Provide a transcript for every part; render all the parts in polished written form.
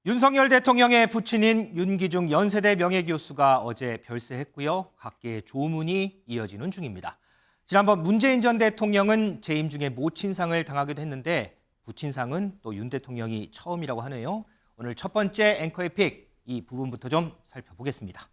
윤석열 대통령의 부친인 윤기중 연세대 명예교수가 어제 별세했고요. 각계의 조문이 이어지는 중입니다. 지난번 문재인 전 대통령은 재임 중에 모친상을 당하기도 했는데 부친상은 또 윤 대통령이 처음이라고 하네요. 오늘 첫 번째 앵커의 픽, 이 부분부터 좀 살펴보겠습니다.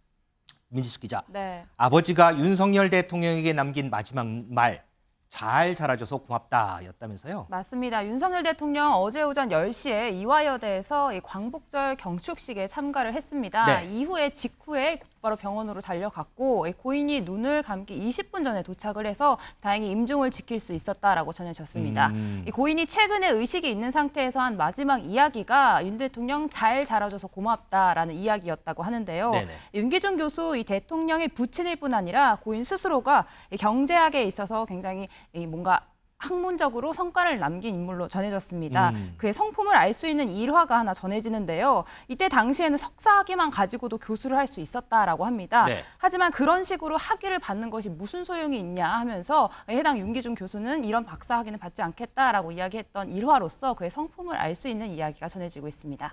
민지숙 기자, 네. 아버지가 윤석열 대통령에게 남긴 마지막 말, 잘 자라줘서 고맙다였다면서요? 맞습니다. 윤석열 대통령 어제 오전 10시에 이화여대에서 광복절 경축식에 참가를 했습니다. 네. 이후에 직후에 곧바로 병원으로 달려갔고 고인이 눈을 감기 20분 전에 도착을 해서 다행히 임종을 지킬 수 있었다라고 전해졌습니다. 이 고인이 최근에 의식이 있는 상태에서 한 마지막 이야기가 윤 대통령 잘 자라줘서 고맙다라는 이야기였다고 하는데요. 네네. 윤기중 교수 이 대통령의 부친일 뿐 아니라 고인 스스로가 경제학에 있어서 굉장히 뭔가 학문적으로 성과를 남긴 인물로 전해졌습니다. 그의 성품을 알 수 있는 일화가 하나 전해지는데요. 이때 당시에는 석사학위만 가지고도 교수를 할 수 있었다라고 합니다. 네. 하지만 그런 식으로 학위를 받는 것이 무슨 소용이 있냐 하면서 해당 윤기중 교수는 이런 박사 학위는 받지 않겠다라고 이야기했던 일화로서 그의 성품을 알 수 있는 이야기가 전해지고 있습니다.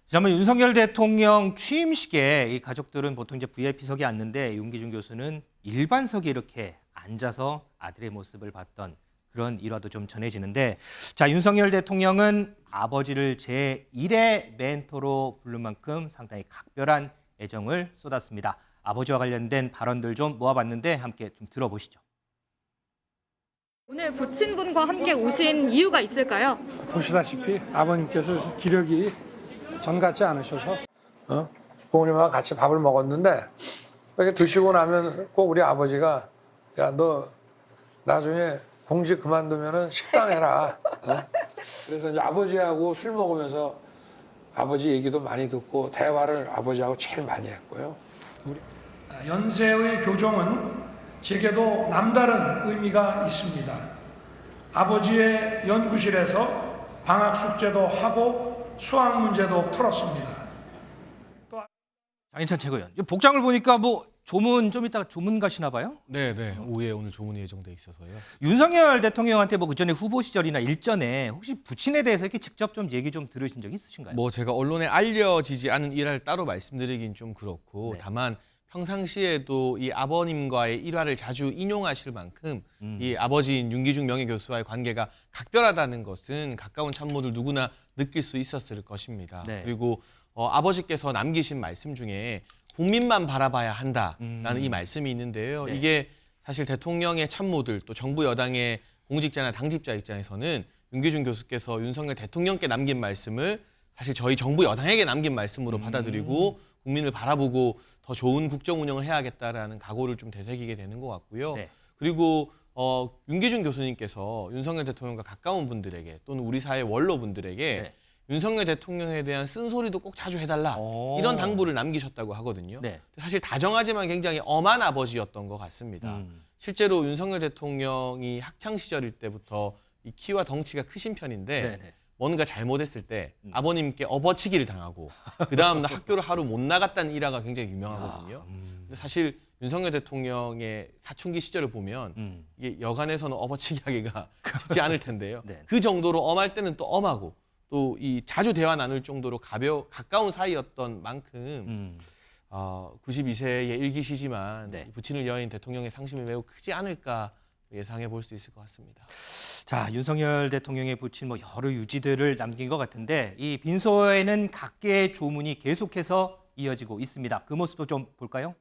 지난번 윤석열 대통령 취임식에 이 가족들은 보통 이제 VIP석에 앉는데 윤기중 교수는 일반석에 이렇게 앉아서 아들의 모습을 봤던 그런 일화도 좀 전해지는데, 자, 윤석열 대통령은 아버지를 제1의 멘토로 부른 만큼 상당히 각별한 애정을 쏟았습니다. 아버지와 관련된 발언들 좀 모아봤는데 함께 좀 들어보시죠. 오늘 부친분과 함께 오신 이유가 있을까요? 보시다시피 아버님께서 기력이 전 같지 않으셔서 부모님하고 같이 밥을 먹었는데 이렇게 드시고 나면 꼭 우리 아버지가 야, 너 나중에 공직 그만두면은 식당 해라. 그래서 이제 아버지하고 술 먹으면서 아버지 얘기도 많이 듣고 대화를 아버지하고 제일 많이 했고요. 우리 연세의 교정은 제게도 남다른 의미가 있습니다. 아버지의 연구실에서 방학 숙제도 하고 수학 문제도 풀었습니다. 장인찬 최고위원, 복장을 보니까 뭐 조문 좀 이따가 조문 가시나 봐요? 네, 오후에 오늘 조문이 예정돼 있어서요. 윤석열 대통령한테 뭐 그전에 후보 시절이나 일전에 혹시 부친에 대해서 이렇게 직접 좀 얘기 좀 들으신 적 있으신가요? 뭐 제가 언론에 알려지지 않은 일화를 따로 말씀드리긴 좀 그렇고 네. 다만 평상시에도 이 아버님과의 일화를 자주 인용하실 만큼 이 아버지인 윤기중 명예교수와의 관계가 각별하다는 것은 가까운 참모들 누구나 느낄 수 있었을 것입니다. 네. 그리고 아버지께서 남기신 말씀 중에 국민만 바라봐야 한다라는 이 말씀이 있는데요. 네. 이게 사실 대통령의 참모들 또 정부 여당의 공직자나 당직자 입장에서는 윤기중 교수께서 윤석열 대통령께 남긴 말씀을 사실 저희 정부 여당에게 남긴 말씀으로 받아들이고 국민을 바라보고 더 좋은 국정 운영을 해야겠다라는 각오를 좀 되새기게 되는 것 같고요. 네. 그리고 윤기중 교수님께서 윤석열 대통령과 가까운 분들에게 또는 우리 사회 원로분들에게 네. 윤석열 대통령에 대한 쓴소리도 꼭 자주 해달라 이런 당부를 남기셨다고 하거든요. 네. 사실 다정하지만 굉장히 엄한 아버지였던 것 같습니다. 실제로 윤석열 대통령이 학창 시절일 때부터 이 키와 덩치가 크신 편인데 네네. 뭔가 잘못했을 때 아버님께 업어치기를 당하고 그 다음 날 학교를 하루 못 나갔다는 일화가 굉장히 유명하거든요. 근데 사실 윤석열 대통령의 사춘기 시절을 보면 이게 여간에서는 업어치기 하기가 쉽지 않을 텐데요. 네. 그 정도로 엄할 때는 또 엄하고 또 이 자주 대화 나눌 정도로 가까운 사이였던 만큼 92세의 일기시지만 네. 부친을 여인 대통령의 상심이 매우 크지 않을까 예상해 볼 수 있을 것 같습니다. 자, 윤석열 대통령의 부친 뭐 여러 유지들을 남긴 것 같은데 이 빈소에는 각계의 조문이 계속해서 이어지고 있습니다. 그 모습도 좀 볼까요?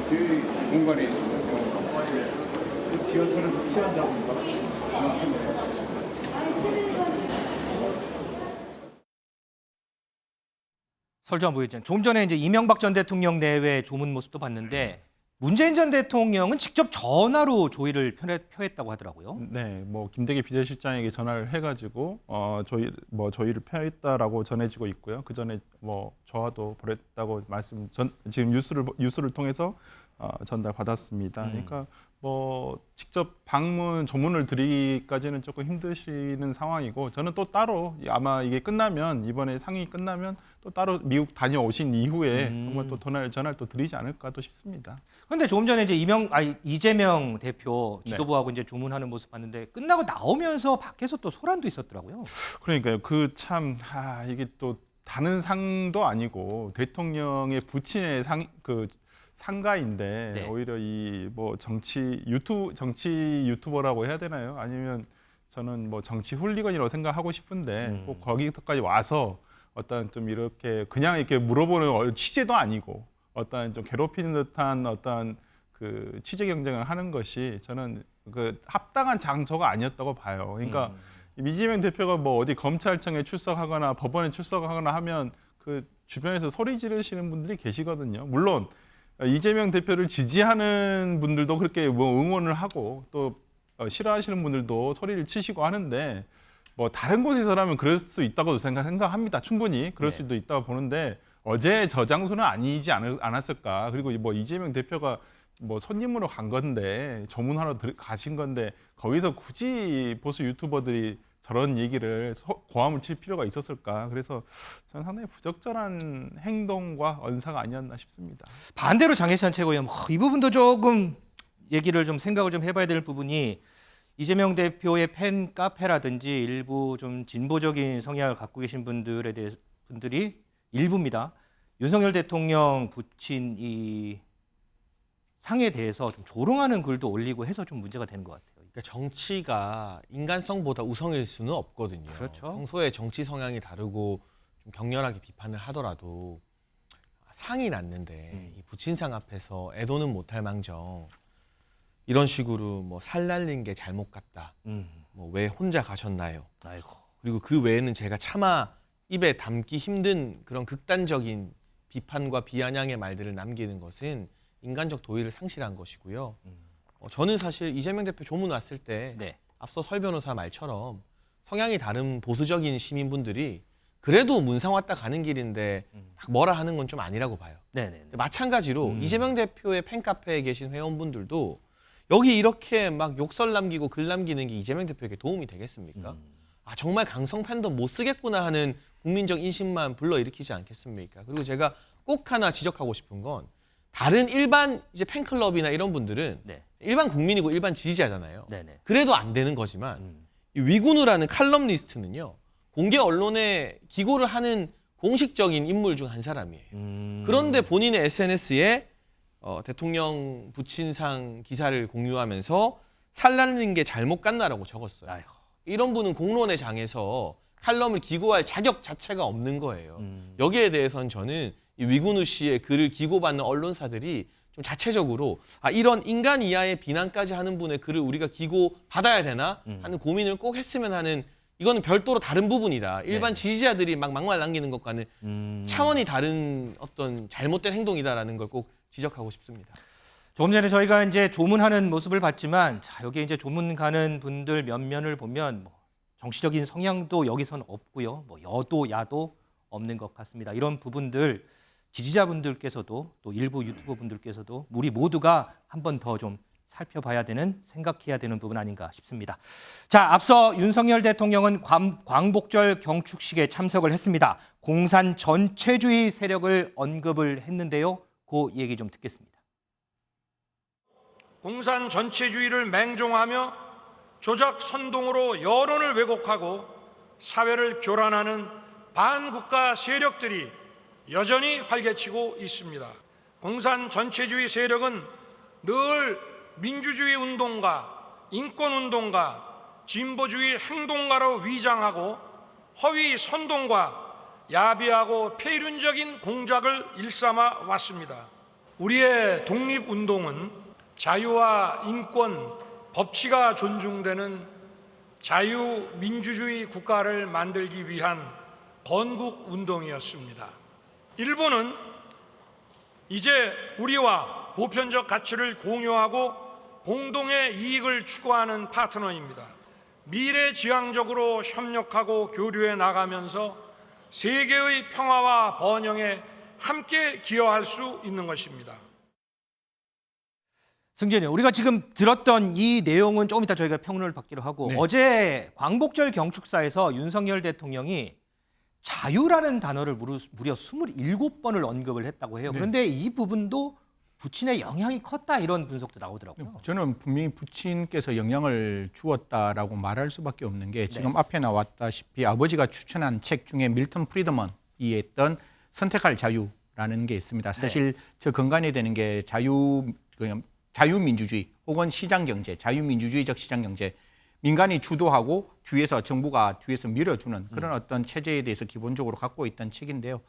제일 공간에 있습니다. 지하철에서 취한다고 설주한 부회장. 조금 전에 이제 이명박 전 대통령 내외 조문 모습도 봤는데 문재인 전 대통령은 직접 전화로 조의를 표했다고 하더라고요. 네, 뭐 김대기 비서실장에게 전화를 해가지고 저희를 표했다라고 전해지고 있고요. 그 전에 뭐 저와도 보냈다고 지금 뉴스를 통해서 전달 받았습니다. 그러니까 뭐 직접 방문 조문을 드리기까지는 조금 힘드시는 상황이고 저는 또 따로 아마 이게 끝나면 이번에 상임이 끝나면 또 따로 미국 다녀오신 이후에 정말 또 전화를 또 드리지 않을까 또 싶습니다. 그런데 조금 전에 이제 이재명 대표 지도부하고 이제 조문하는 모습 봤는데 끝나고 나오면서 밖에서 또 소란도 있었더라고요. 그러니까요. 이게 또 다른 상도 아니고 대통령의 부친의 상가인데 네. 오히려 이 뭐 정치 유튜버라고 해야 되나요? 아니면 저는 뭐 정치 훌리건이라고 생각하고 싶은데 꼭 거기까지 와서 어떤 좀 이렇게 그냥 이렇게 물어보는 취재도 아니고 어떤 좀 괴롭히는 듯한 어떤 그 취재 경쟁을 하는 것이 저는 그 합당한 장소가 아니었다고 봐요. 그러니까 이재명 대표가 뭐 어디 검찰청에 출석하거나 법원에 출석하거나 하면 그 주변에서 소리 지르시는 분들이 계시거든요. 물론 이재명 대표를 지지하는 분들도 그렇게 뭐 응원을 하고 또 싫어하시는 분들도 소리를 치시고 하는데 뭐 다른 곳에서라면 그럴 수 있다고 생각합니다. 충분히 그럴 네. 수도 있다고 보는데 어제 저 장소는 아니지 않았을까. 그리고 뭐 이재명 대표가 뭐 손님으로 간 건데 조문하러 가신 건데 거기서 굳이 보수 유튜버들이 저런 얘기를 고함을 칠 필요가 있었을까. 그래서 저는 상당히 부적절한 행동과 언사가 아니었나 싶습니다. 반대로 장혜찬 최고위원 이 부분도 조금 얘기를 좀 생각을 좀 해봐야 될 부분이 이재명 대표의 팬 카페라든지 일부 좀 진보적인 성향을 갖고 계신 분들이 일부입니다. 윤석열 대통령 부친 이 상에 대해서 좀 조롱하는 글도 올리고 해서 좀 문제가 되는 것 같아요. 그러니까 정치가 인간성보다 우성일 수는 없거든요. 그렇죠. 평소에 정치 성향이 다르고 좀 격렬하게 비판을 하더라도 상이 났는데 이 부친상 앞에서 애도는 못할 망정 이런 식으로 뭐 살날린 게 잘못 같다. 뭐 왜 혼자 가셨나요? 아이고. 그리고 그 외에는 제가 차마 입에 담기 힘든 그런 극단적인 비판과 비아냥의 말들을 남기는 것은 인간적 도의를 상실한 것이고요. 저는 사실 이재명 대표 조문 왔을 때 네. 앞서 설 변호사 말처럼 성향이 다른 보수적인 시민분들이 그래도 문상 왔다 가는 길인데 막 뭐라 하는 건 좀 아니라고 봐요. 네네. 마찬가지로 이재명 대표의 팬카페에 계신 회원분들도 여기 이렇게 막 욕설 남기고 글 남기는 게 이재명 대표에게 도움이 되겠습니까? 아 정말 강성 팬덤 못 쓰겠구나 하는 국민적 인식만 불러일으키지 않겠습니까? 그리고 제가 꼭 하나 지적하고 싶은 건 다른 일반 이제 팬클럽이나 이런 분들은 네. 일반 국민이고 일반 지지자잖아요. 네네. 그래도 안 되는 거지만 이 위군우라는 칼럼니스트는요. 공개 언론에 기고를 하는 공식적인 인물 중 한 사람이에요. 그런데 본인의 SNS에 대통령 부친상 기사를 공유하면서 살라는 게 잘못 갔나라고 적었어요. 아이고. 이런 분은 공론의 장에서 칼럼을 기고할 자격 자체가 없는 거예요. 여기에 대해서는 저는 이 위군우 씨의 글을 기고받는 언론사들이 좀 자체적으로 이런 인간 이하의 비난까지 하는 분의 글을 우리가 기고받아야 되나 하는 고민을 꼭 했으면 하는 이거는 별도로 다른 부분이다. 일반 네. 지지자들이 막 막말 남기는 것과는 차원이 다른 어떤 잘못된 행동이다라는 걸 꼭 지적하고 싶습니다. 조금 전에 저희가 이제 조문하는 모습을 봤지만 여기 이제 조문 가는 분들 면면을 보면 뭐 정치적인 성향도 여기선 없고요. 뭐 여도 야도 없는 것 같습니다. 이런 부분들 지지자분들께서도 또 일부 유튜버 분들께서도 우리 모두가 한 번 더 좀 살펴봐야 되는 생각해야 되는 부분 아닌가 싶습니다. 자, 앞서 윤석열 대통령은 광복절 경축식에 참석을 했습니다. 공산 전체주의 세력을 언급을 했는데요. 그 얘기 좀 듣겠습니다. 공산 전체주의를 맹종하며 조작 선동으로 여론을 왜곡하고 사회를 교란하는 반국가 세력들이 여전히 활개치고 있습니다. 공산 전체주의 세력은 늘 민주주의 운동가, 인권 운동가, 진보주의 행동가로 위장하고 허위 선동과 야비하고 폐륜적인 공작을 일삼아 왔습니다. 우리의 독립운동은 자유와 인권, 법치가 존중되는 자유민주주의 국가를 만들기 위한 건국 운동이었습니다. 일본은 이제 우리와 보편적 가치를 공유하고 공동의 이익을 추구하는 파트너입니다. 미래지향적으로 협력하고 교류해 나가면서 세계의 평화와 번영에 함께 기여할 수 있는 것입니다. 승재님, 우리가 지금 들었던 이 내용은 조금 이따 저희가 평론을 받기로 하고 네. 어제 광복절 경축사에서 윤석열 대통령이 자유라는 단어를 무려 27번을 언급을 했다고 해요. 그런데 이 부분도 부친의 영향이 컸다 이런 분석도 나오더라고요. 저는 분명히 부친께서 영향을 주었다라고 말할 수밖에 없는 게 지금 앞에 나왔다시피 아버지가 추천한 책 중에 밀턴 프리드먼이 했던 선택할 자유라는 게 있습니다. 사실 저 근간이 되는 게 자유민주주의 혹은 시장경제, 자유민주주의적 시장경제, 민간이 주도하고 뒤에서 정부가 뒤에서 밀어주는 그런 어떤 체제에 대해서 기본적으로 갖고 있던 책인데요.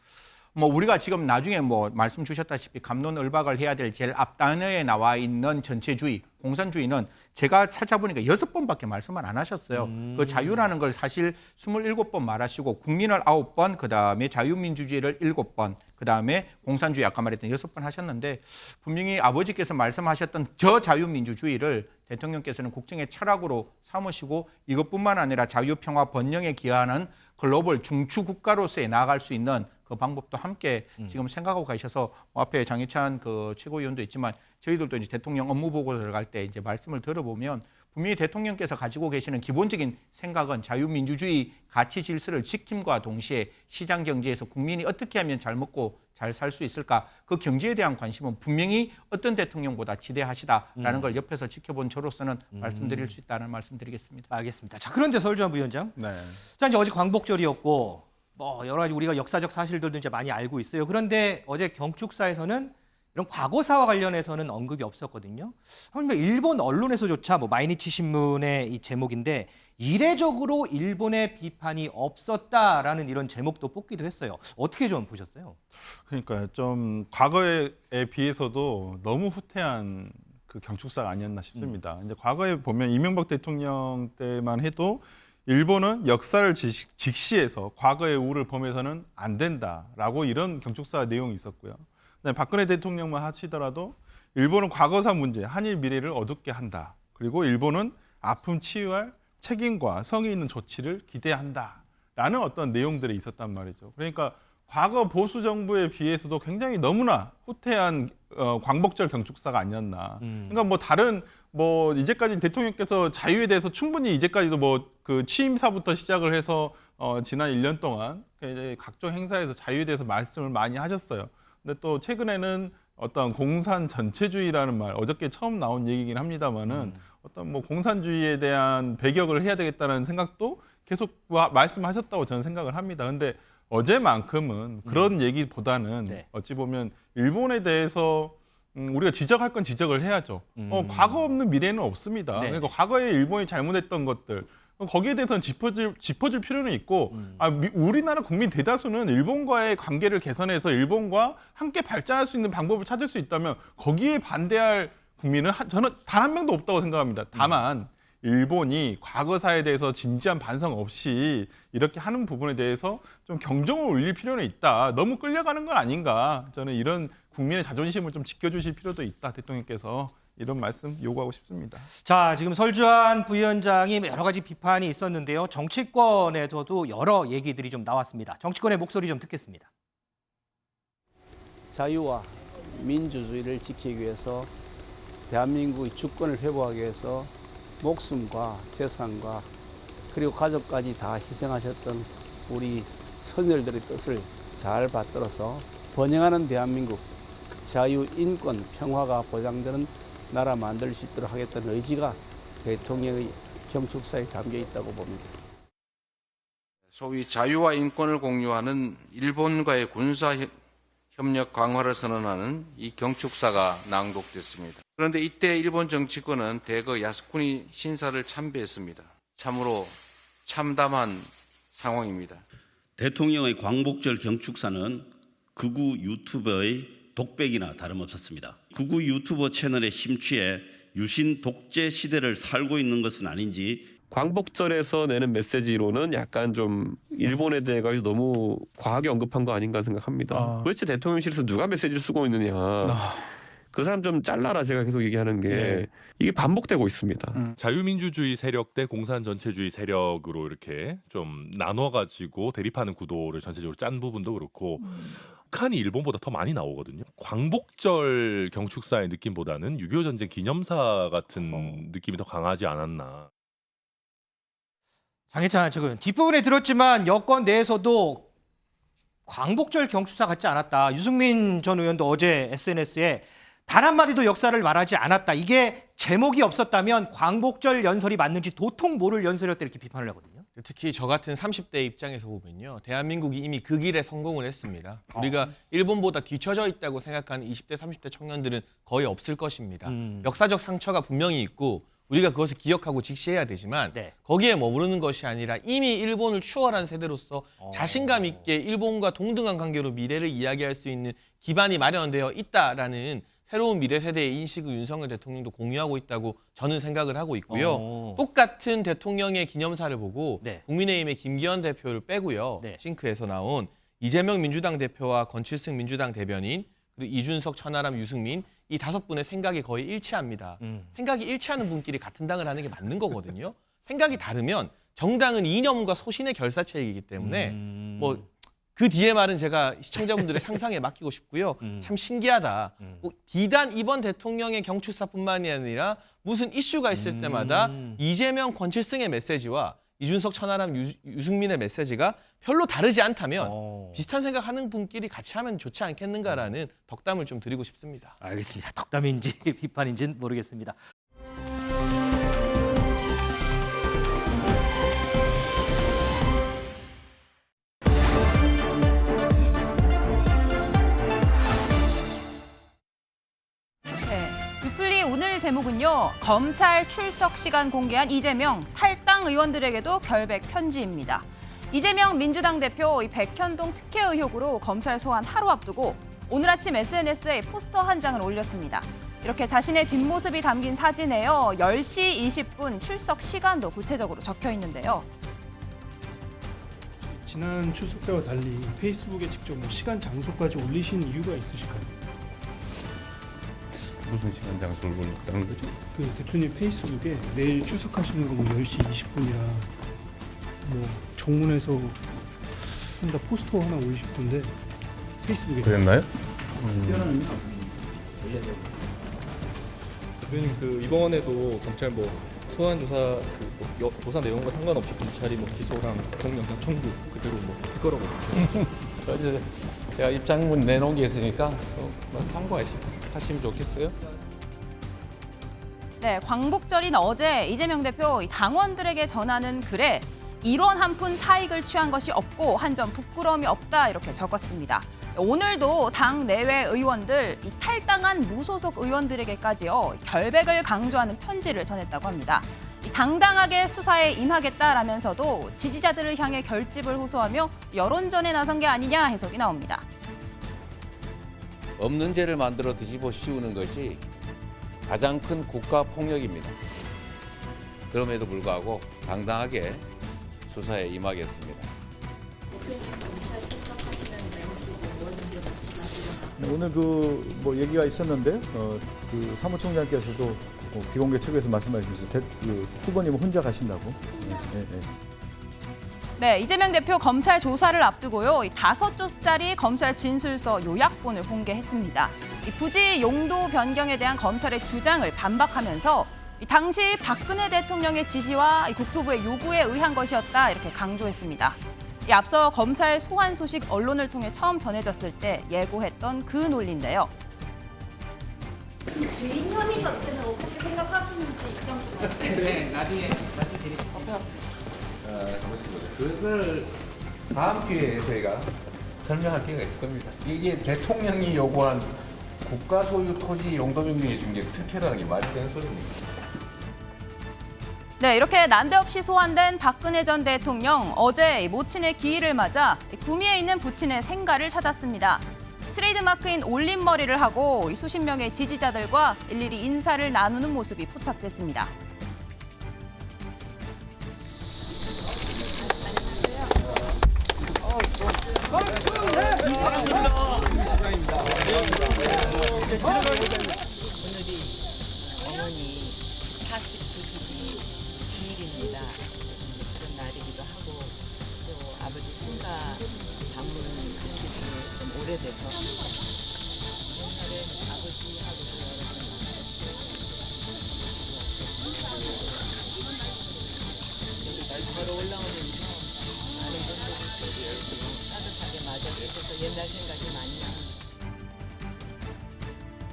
뭐 우리가 지금 나중에 뭐 말씀 주셨다시피 갑론을박을 해야 될 제일 앞단에 나와 있는 전체주의, 공산주의는 제가 찾아보니까 6번밖에 말씀을 안 하셨어요. 그 자유라는 걸 사실 27번 말하시고 국민을 9번, 그다음에 자유민주주의를 7번, 그다음에 공산주의 아까 말했던 6번 하셨는데 분명히 아버지께서 말씀하셨던 저 자유민주주의를 대통령께서는 국정의 철학으로 삼으시고 이것뿐만 아니라 자유평화 번영에 기여하는 글로벌 중추 국가로서의 나아갈 수 있는 그 방법도 함께 지금 생각하고 가셔서 앞에 장희찬 그 최고위원도 있지만 저희들도 이제 대통령 업무 보고 들어갈 때 이제 말씀을 들어보면 분명히 대통령께서 가지고 계시는 기본적인 생각은 자유민주주의 가치 질서를 지킴과 동시에 시장 경제에서 국민이 어떻게 하면 잘 먹고 잘 살 수 있을까 그 경제에 대한 관심은 분명히 어떤 대통령보다 지대하시다라는 걸 옆에서 지켜본 저로서는 말씀드릴 수 있다는 말씀드리겠습니다. 알겠습니다. 자, 그런데 설주환 부위원장, 네. 자 이제 어제 광복절이었고 뭐 여러 가지 우리가 역사적 사실들도 이제 많이 알고 있어요. 그런데 어제 경축사에서는 이런 과거사와 관련해서는 언급이 없었거든요. 그러면 일본 언론에서조차 뭐 마이니치 신문의 이 제목인데 이례적으로 일본의 비판이 없었다라는 이런 제목도 뽑기도 했어요. 어떻게 좀 보셨어요? 그러니까 좀 과거에 비해서도 너무 후퇴한 그 경축사가 아니었나 싶습니다. 이제 과거에 보면 이명박 대통령 때만 해도 일본은 역사를 직시해서 과거의 우를 범해서는 안 된다라고 이런 경축사 내용이 있었고요. 그다음에 박근혜 대통령만 하시더라도 일본은 과거사 문제, 한일 미래를 어둡게 한다. 그리고 일본은 아픔 치유할 책임과 성의 있는 조치를 기대한다라는 어떤 내용들이 있었단 말이죠. 그러니까 과거 보수 정부에 비해서도 굉장히 너무나 후퇴한 광복절 경축사가 아니었나. 그러니까 뭐 다른 뭐 이제까지 대통령께서 자유에 대해서 충분히 이제까지도 뭐 그 취임사부터 시작을 해서 지난 1년 동안 이제 각종 행사에서 자유에 대해서 말씀을 많이 하셨어요. 근데 또 최근에는 어떤 공산 전체주의라는 말, 어저께 처음 나온 얘기긴 합니다만은 어떤 뭐 공산주의에 대한 배격을 해야 되겠다는 생각도 계속 말씀하셨다고 저는 생각을 합니다. 근데 어제만큼은 그런 얘기보다는 네. 어찌 보면 일본에 대해서 우리가 지적할 건 지적을 해야죠. 과거 없는 미래는 없습니다. 네. 그러니까 과거에 일본이 잘못했던 것들 거기에 대해서는 짚어줄 필요는 있고 우리나라 국민 대다수는 일본과의 관계를 개선해서 일본과 함께 발전할 수 있는 방법을 찾을 수 있다면 거기에 반대할 국민은 저는 단 한 명도 없다고 생각합니다. 다만 일본이 과거사에 대해서 진지한 반성 없이 이렇게 하는 부분에 대해서 좀 경종을 울릴 필요는 있다. 너무 끌려가는 건 아닌가. 저는 이런 국민의 자존심을 좀 지켜주실 필요도 있다. 대통령께서 이런 말씀 요구하고 싶습니다. 자, 지금 설주환 부위원장이 여러 가지 비판이 있었는데요. 정치권에서도 여러 얘기들이 좀 나왔습니다. 정치권의 목소리 좀 듣겠습니다. 자유와 민주주의를 지키기 위해서 대한민국의 주권을 회복하기 위해서 목숨과 재산과 그리고 가족까지 다 희생하셨던 우리 선열들의 뜻을 잘 받들어서 번영하는 대한민국, 자유, 인권, 평화가 보장되는 나라 만들 수 있도록 하겠다는 의지가 대통령의 경축사에 담겨 있다고 봅니다. 소위 자유와 인권을 공유하는 일본과의 군사 협력 강화를 선언하는 이 경축사가 낭독됐습니다. 그런데 이때 일본 정치권은 대거 야스쿠니 신사를 참배했습니다. 참으로 참담한 상황입니다. 대통령의 광복절 경축사는 극우 유튜버의 독백이나 다름없었습니다. 극우 유튜버 채널에 심취해 유신 독재 시대를 살고 있는 것은 아닌지 광복절에서 내는 메시지로는 약간 좀 일본에 대해 가지고 너무 과하게 언급한 거 아닌가 생각합니다. 도대체 대통령실에서 누가 메시지를 쓰고 있느냐. 그 사람 좀 잘라라 제가 계속 얘기하는 게 이게 반복되고 있습니다. 자유민주주의 세력 대 공산 전체주의 세력으로 이렇게 좀 나눠가지고 대립하는 구도를 전체적으로 짠 부분도 그렇고 북한이 일본보다 더 많이 나오거든요. 광복절 경축사의 느낌보다는 6.25 전쟁 기념사 같은 느낌이 더 강하지 않았나. 장혜찬 측은 뒷부분에 들었지만 여권 내에서도 광복절 경축사 같지 않았다. 유승민 전 의원도 어제 SNS에 단 한마디도 역사를 말하지 않았다. 이게 제목이 없었다면 광복절 연설이 맞는지 도통 모를 연설이었다 이렇게 비판을 하거든요. 특히 저 같은 30대 입장에서 보면요. 대한민국이 이미 그 길에 성공을 했습니다. 우리가 일본보다 뒤처져 있다고 생각하는 20대, 30대 청년들은 거의 없을 것입니다. 역사적 상처가 분명히 있고 우리가 그것을 기억하고 직시해야 되지만 거기에 머무르는 것이 아니라 이미 일본을 추월한 세대로서 자신감 있게 일본과 동등한 관계로 미래를 이야기할 수 있는 기반이 마련되어 있다라는 새로운 미래 세대의 인식을 윤석열 대통령도 공유하고 있다고 저는 생각을 하고 있고요. 똑같은 대통령의 기념사를 보고 국민의힘의 김기현 대표를 빼고요. 싱크에서 나온 이재명 민주당 대표와 권칠승 민주당 대변인 그리고 이준석, 천하람, 유승민 이 5분의 생각이 거의 일치합니다. 생각이 일치하는 분끼리 같은 당을 하는 게 맞는 거거든요. 생각이 다르면 정당은 이념과 소신의 결사체이기 때문에 뭐 그 뒤에 말은 제가 시청자분들의 상상에 맡기고 싶고요. 참 신기하다. 비단 이번 대통령의 경축사뿐만이 아니라 무슨 이슈가 있을 때마다 이재명, 권칠승의 메시지와 이준석, 천하람, 유승민의 메시지가 별로 다르지 않다면 비슷한 생각하는 분끼리 같이 하면 좋지 않겠는가라는 덕담을 좀 드리고 싶습니다. 알겠습니다. 덕담인지 비판인지는 모르겠습니다. 뉴플리 오늘 제목은요. 검찰 출석 시간 공개한 이재명 탈당 의원들에게도 결백 편지입니다. 이재명 민주당 대표 이 백현동 특혜 의혹으로 검찰 소환 하루 앞두고 오늘 아침 SNS에 포스터 한 장을 올렸습니다. 이렇게 자신의 뒷모습이 담긴 사진에요. 10시 20분 출석 시간도 구체적으로 적혀 있는데요. 지난 출석 때와 달리 페이스북에 직접 시간 장소까지 올리신 이유가 있으실까요? 무슨 시간 장소를 올렸다는 거죠? 그 대표님 페이스북에 내일 출석하시는 거 뭐 10시 20분이라 뭐 정문에서 혼자 포스터 하나 올리셨던데 페이스북에 그랬나요? 대표님 그 이번에도 검찰 뭐 소환 조사 조사 내용과 상관없이 검찰이 뭐 기소랑 구속영장 청구 그대로 뭐 할 거라고 어제 제가 입장문 내놓은 게 있으니까 참고하시면 좋겠어요. 네, 광복절인 어제 이재명 대표 당원들에게 전하는 글에 일원 한 푼 사익을 취한 것이 없고 한 점 부끄러움이 없다 이렇게 적었습니다. 오늘도 당 내외 의원들 탈당한 무소속 의원들에게까지요 결백을 강조하는 편지를 전했다고 합니다. 당당하게 수사에 임하겠다라면서도 지지자들을 향해 결집을 호소하며 여론전에 나선 게 아니냐 해석이 나옵니다. 없는 죄를 만들어 뒤집어 씌우는 것이 가장 큰 국가 폭력입니다. 그럼에도 불구하고 당당하게 수사에 임하겠습니다. 오늘 뭐 얘기가 있었는데 그 사무총장께서도 비공개 측에서 말씀해 주셔서 그 후보님은 혼자 가신다고. 네, 이재명 대표 검찰 조사를 앞두고요. 5쪽짜리 검찰 진술서 요약본을 공개했습니다. 부지 용도 변경에 대한 검찰의 주장을 반박하면서 당시 박근혜 대통령의 지시와 국토부의 요구에 의한 것이었다 이렇게 강조했습니다. 앞서 검찰 소환 소식 언론을 통해 처음 전해졌을 때 예고했던 그 논리인데요. 개인 혐의 자체는 어떻게 생각하시는지 입장 좀 말씀해주세요. 네, 나중에 말씀드릴게요. 그걸 다음 기회에 저희가 설명할 기회가 있을 겁니다. 이게 대통령이 요구한 국가 소유 토지 용도 변경해 준 게 특혜라는 게 말이 되는 소리입니다. 네, 이렇게 난데없이 소환된 박근혜 전 대통령 어제 모친의 기일을 맞아 구미에 있는 부친의 생가를 찾았습니다. 트레이드마크인 올림머리를 하고 수십 명의 지지자들과 일일이 인사를 나누는 모습이 포착됐습니다.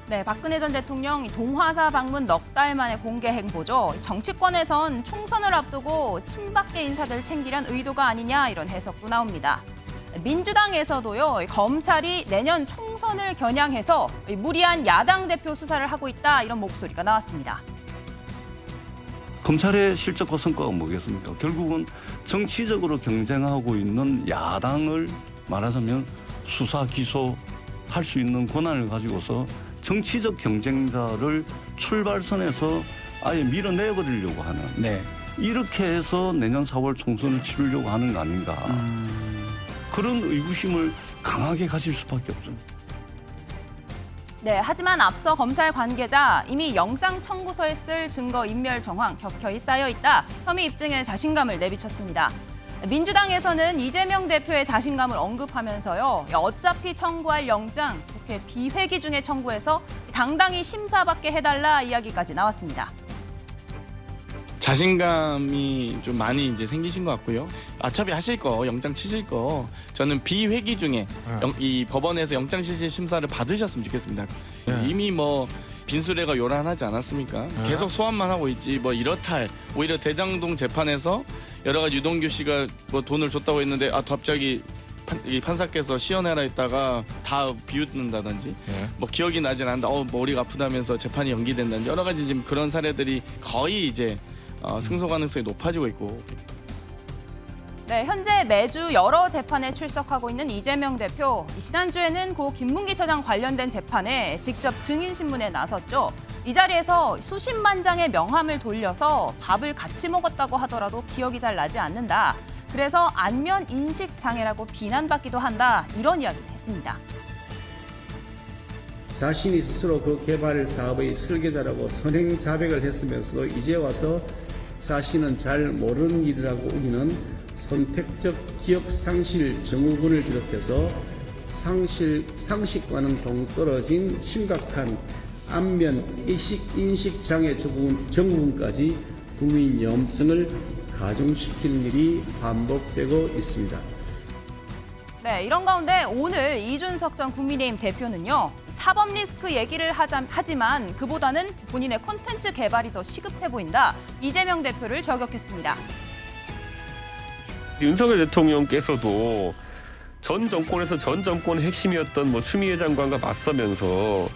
네, 박근혜 전 대통령 동화사 방문 넉 달 만에 공개 행보죠. 정치권에선 총선을 앞두고 친박계 인사들 챙기려는 의도가 아니냐 이런 해석도 나옵니다. 민주당에서도요, 검찰이 내년 총선을 겨냥해서 무리한 야당 대표 수사를 하고 있다 이런 목소리가 나왔습니다. 검찰의 실적과 성과가 뭐겠습니까? 결국은 정치적으로 경쟁하고 있는 야당을 말하자면 수사, 기소할 수 있는 권한을 가지고서 정치적 경쟁자를 출발선에서 아예 밀어내버리려고 하는 이렇게 해서 내년 4월 총선을 치르려고 하는 거 아닌가. 그런 의구심을 강하게 가질 수밖에 없습니다. 네, 하지만 앞서 검찰 관계자 이미 영장 청구서에 쓸 증거 인멸 정황 격혀이 쌓여 있다. 혐의 입증에 자신감을 내비쳤습니다. 민주당에서는 이재명 대표의 자신감을 언급하면서요. 어차피 청구할 영장 국회 비회기 중에 청구해서 당당히 심사받게 해달라 이야기까지 나왔습니다. 자신감이 좀 많이 이제 생기신 것 같고요. 어차피 하실 거, 영장 치실 거, 저는 비회기 중에 이 법원에서 영장 실질 심사를 받으셨으면 좋겠습니다. 이미 뭐 빈수레가 요란하지 않았습니까? 계속 소환만 하고 있지 뭐 이렇다 할 오히려 대장동 재판에서 여러 가지 유동규 씨가 뭐 돈을 줬다고 했는데 갑자기 판사께서 시연해라 했다가 다 비웃는다든지 뭐 기억이 나진 않는다. 머리가 아프다면서 재판이 연기된다든지 여러 가지 지금 그런 사례들이 거의 이제 승소 가능성이 높아지고 있고. 네, 현재 매주 여러 재판에 출석하고 있는 이재명 대표. 지난주에는 고 김문기 처장 관련된 재판에 직접 증인 신문에 나섰죠. 이 자리에서 수십만 장의 명함을 돌려서 밥을 같이 먹었다고 하더라도 기억이 잘 나지 않는다. 그래서 안면 인식 장애라고 비난받기도 한다. 이런 이야기를 했습니다. 자신이 스스로 그 개발 사업의 설계자라고 선행 자백을 했으면서도 이제 와서 자신은 잘 모르는 일이라고 우기는 선택적 기억 상실 증후군을 비롯해서 상식과는 동떨어진 심각한 안면 인식 장애 증후군까지 국민 염증을 가중시키는 일이 반복되고 있습니다. 네, 이런 가운데 오늘 이준석 전 국민의힘 대표는요. 사법 리스크 얘기를 하지만 그보다는 본인의 콘텐츠 개발이 더 시급해 보인다. 이재명 대표를 저격했습니다. 윤석열 대통령께서도 전 정권에서 전 정권의 핵심이었던 뭐 추미애 장관과 맞서면서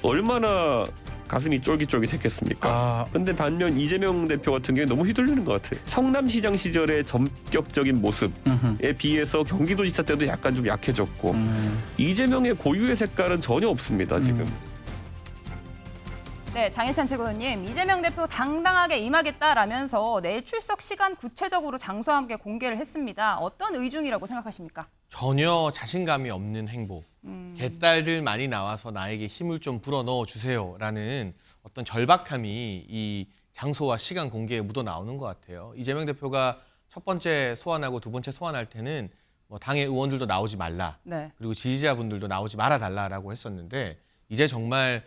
얼마나 가슴이 쫄깃쫄깃했겠습니까? 그런데 반면 이재명 대표 같은 경우에 너무 휘둘리는 것 같아요. 성남시장 시절의 전격적인 모습에 비해서 경기도지사 때도 약간 좀 약해졌고 이재명의 고유의 색깔은 전혀 없습니다, 지금. 네, 장혜찬 최고위원님, 이재명 대표 당당하게 임하겠다라면서 내일 출석 시간 구체적으로 장소와 함께 공개를 했습니다. 어떤 의중이라고 생각하십니까? 전혀 자신감이 없는 행보. 개딸들 많이 나와서 나에게 힘을 좀 불어넣어 주세요라는 어떤 절박함이 이 장소와 시간 공개에 묻어 나오는 것 같아요. 이재명 대표가 첫 번째 소환하고 두 번째 소환할 때는 뭐 당의 의원들도 나오지 말라. 그리고 지지자분들도 나오지 말아달라라고 했었는데 이제 정말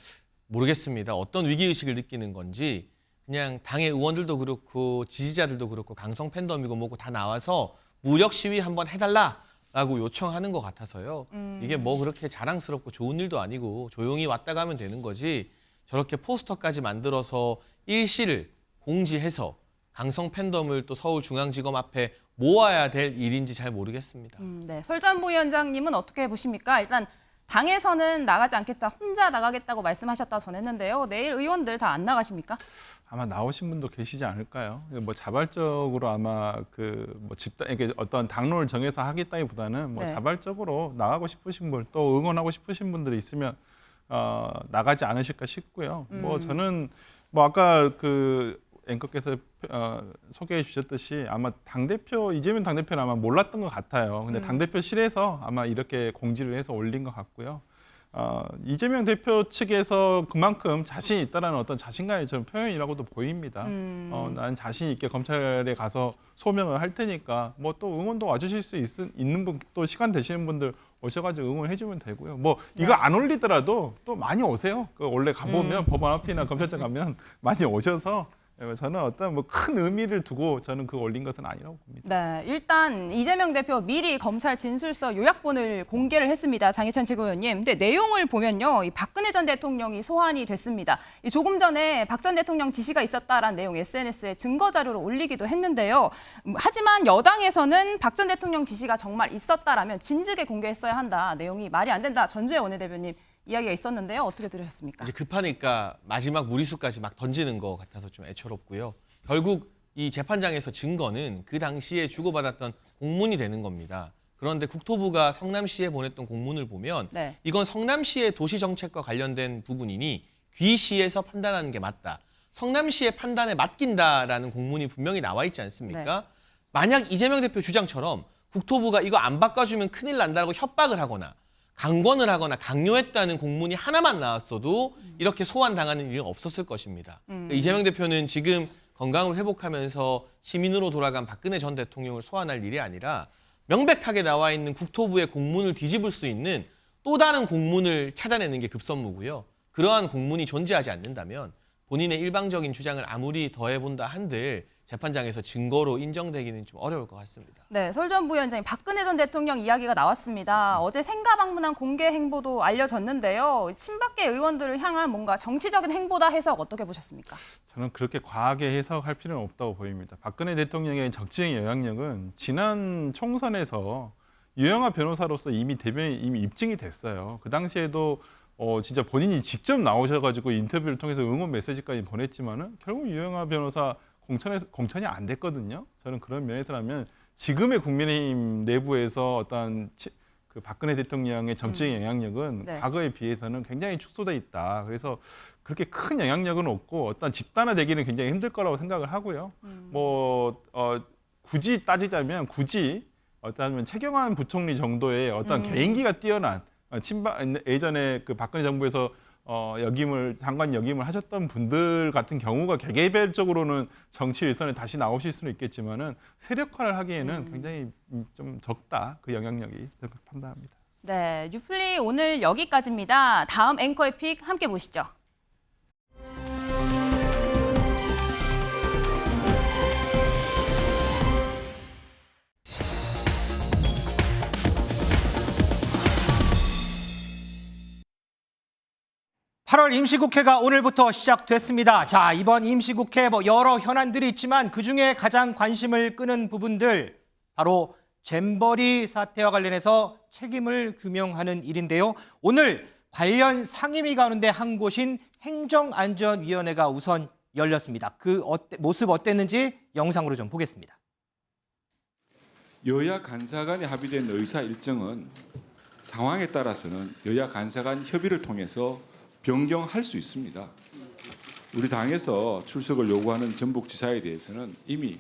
모르겠습니다. 어떤 위기의식을 느끼는 건지 그냥 당의 의원들도 그렇고 지지자들도 그렇고 강성 팬덤이고 뭐고 다 나와서 무력 시위 한번 해달라라고 요청하는 것 같아서요. 이게 뭐 그렇게 자랑스럽고 좋은 일도 아니고 조용히 왔다 가면 되는 거지 저렇게 포스터까지 만들어서 일시를 공지해서 강성 팬덤을 또 서울중앙지검 앞에 모아야 될 일인지 잘 모르겠습니다. 네, 설 전 부위원장님은 어떻게 보십니까? 일단 당에서는 나가지 않겠다, 혼자 나가겠다고 말씀하셨다 전했는데요. 내일 의원들 다 안 나가십니까? 아마 나오신 분도 계시지 않을까요? 뭐 자발적으로 아마 뭐 집단 이게 어떤 당론을 정해서 하겠다기보다는 뭐 네. 자발적으로 나가고 싶으신 분, 또 응원하고 싶으신 분들이 있으면 나가지 않으실까 싶고요. 뭐 저는 뭐 아까 앵커께서 소개해 주셨듯이 아마 이재명 당대표는 아마 몰랐던 것 같아요. 근데 당대표실에서 아마 이렇게 공지를 해서 올린 것 같고요. 이재명 대표 측에서 그만큼 자신 있다라는 어떤 자신감의 좀 표현이라고도 보입니다. 난 자신 있게 검찰에 가서 소명을 할 테니까 뭐 또 응원도 와주실 수 있는 분, 또 시간 되시는 분들 오셔가지고 응원해주면 되고요. 뭐 이거 안 올리더라도 또 많이 오세요. 원래 가보면 법원 앞이나 검찰청 가면 많이 오셔서 저는 어떤 뭐 큰 의미를 두고 저는 그거 올린 것은 아니라고 봅니다. 네, 일단 이재명 대표 미리 검찰 진술서 요약본을 공개를 했습니다. 장희찬 최고위원님. 근데 내용을 보면요, 이 박근혜 전 대통령이 소환이 됐습니다. 조금 전에 박 전 대통령 지시가 있었다라는 내용 SNS에 증거 자료로 올리기도 했는데요. 하지만 여당에서는 박 전 대통령 지시가 정말 있었다라면 진즉에 공개했어야 한다. 내용이 말이 안 된다. 전주혜 원내대변인 이야기가 있었는데요. 어떻게 들으셨습니까? 이제 급하니까 마지막 무리수까지 막 던지는 것 같아서 좀 애처롭고요. 결국 이 재판장에서 증거는 그 당시에 주고받았던 공문이 되는 겁니다. 그런데 국토부가 성남시에 보냈던 공문을 보면 네. 이건 성남시의 도시정책과 관련된 부분이니 귀시에서 판단하는 게 맞다. 성남시의 판단에 맡긴다라는 공문이 분명히 나와 있지 않습니까? 네. 만약 이재명 대표 주장처럼 국토부가 이거 안 바꿔주면 큰일 난다고 협박을 하거나 강권을 하거나 강요했다는 공문이 하나만 나왔어도 이렇게 소환당하는 일은 없었을 것입니다. 이재명 대표는 지금 건강을 회복하면서 시민으로 돌아간 박근혜 전 대통령을 소환할 일이 아니라 명백하게 나와 있는 국토부의 공문을 뒤집을 수 있는 또 다른 공문을 찾아내는 게 급선무고요. 그러한 공문이 존재하지 않는다면 본인의 일방적인 주장을 아무리 더해본다 한들 재판장에서 증거로 인정되기는 좀 어려울 것 같습니다. 네, 설 전 부위원장님, 박근혜 전 대통령 이야기가 나왔습니다. 어제 생가 방문한 공개 행보도 알려졌는데요. 친박계 의원들을 향한 뭔가 정치적인 행보다 해석 어떻게 보셨습니까? 저는 그렇게 과하게 해석할 필요는 없다고 보입니다. 박근혜 대통령의 정치적 영향력은 지난 총선에서 유영하 변호사로서 이미 대변이 이미 입증이 됐어요. 그 당시에도 진짜 본인이 직접 나오셔가지고 인터뷰를 통해서 응원 메시지까지 보냈지만은 결국 유영하 변호사 공천이 안 됐거든요. 저는 그런 면에서라면 지금의 국민의힘 내부에서 어떤 그 박근혜 대통령의 정치적 영향력은 네. 과거에 비해서는 굉장히 축소돼 있다. 그래서 그렇게 큰 영향력은 없고 어떤 집단화되기는 굉장히 힘들 거라고 생각을 하고요. 굳이 따지자면 어쩌면 최경환 부총리 정도의 어떤 개인기가 뛰어난 예전에 그 박근혜 정부에서 장관 역임을 하셨던 분들 같은 경우가 개개별적으로는 정치 일선에 다시 나오실 수는 있겠지만은 세력화를 하기에는 굉장히 좀 적다. 그 영향력이 그렇게 판단합니다. 네, 뉴플리 오늘 여기까지입니다. 다음 앵커의 픽 함께 보시죠. (8월) 임시국회가 오늘부터 시작됐습니다. 자, 이번 임시국회 여러 현안들이 있지만 그중에 가장 관심을 끄는 부분들 바로 잼버리 사태와 관련해서 책임을 규명하는 일인데요. 오늘 관련 상임위 가운데 한 곳인 행정안전위원회가 우선 열렸습니다. 그 모습 어땠는지 영상으로 좀 보겠습니다. 여야 간사 간에 합의된 의사 일정은 상황에 따라서는 여야 간사 간 협의를 통해서 변경할 수 있습니다. 우리 당에서 출석을 요구하는 전북지사에 대해서는 이미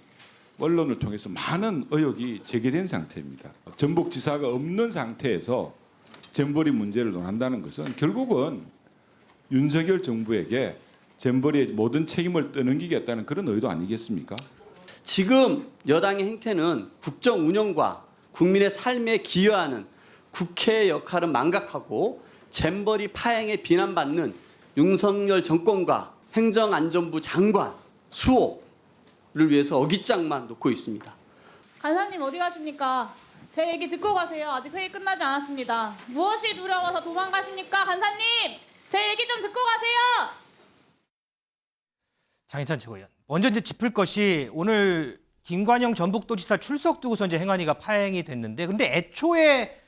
언론을 통해서 많은 의혹이 제기된 상태입니다. 전북지사가 없는 상태에서 잼버리 문제를 논한다는 것은 결국은 윤석열 정부에게 잼버리의 모든 책임을 떠넘기겠다는 그런 의도 아니겠습니까? 지금 여당의 행태는 국정 운영과 국민의 삶에 기여하는 국회의 역할은 망각하고 잼버리 파행에 비난받는 윤석열 정권과 행정안전부 장관 수호를 위해서 어깃장만 놓고 있습니다. 간사님 어디 가십니까? 제 얘기 듣고 가세요. 아직 회의 끝나지 않았습니다. 무엇이 두려워서 도망가십니까? 간사님! 제 얘기 좀 듣고 가세요! 장희찬 최고위원. 먼저 이제 짚을 것이 오늘 김관영 전북도지사 출석 두고서 이제 행안위가 파행이 됐는데 근데 애초에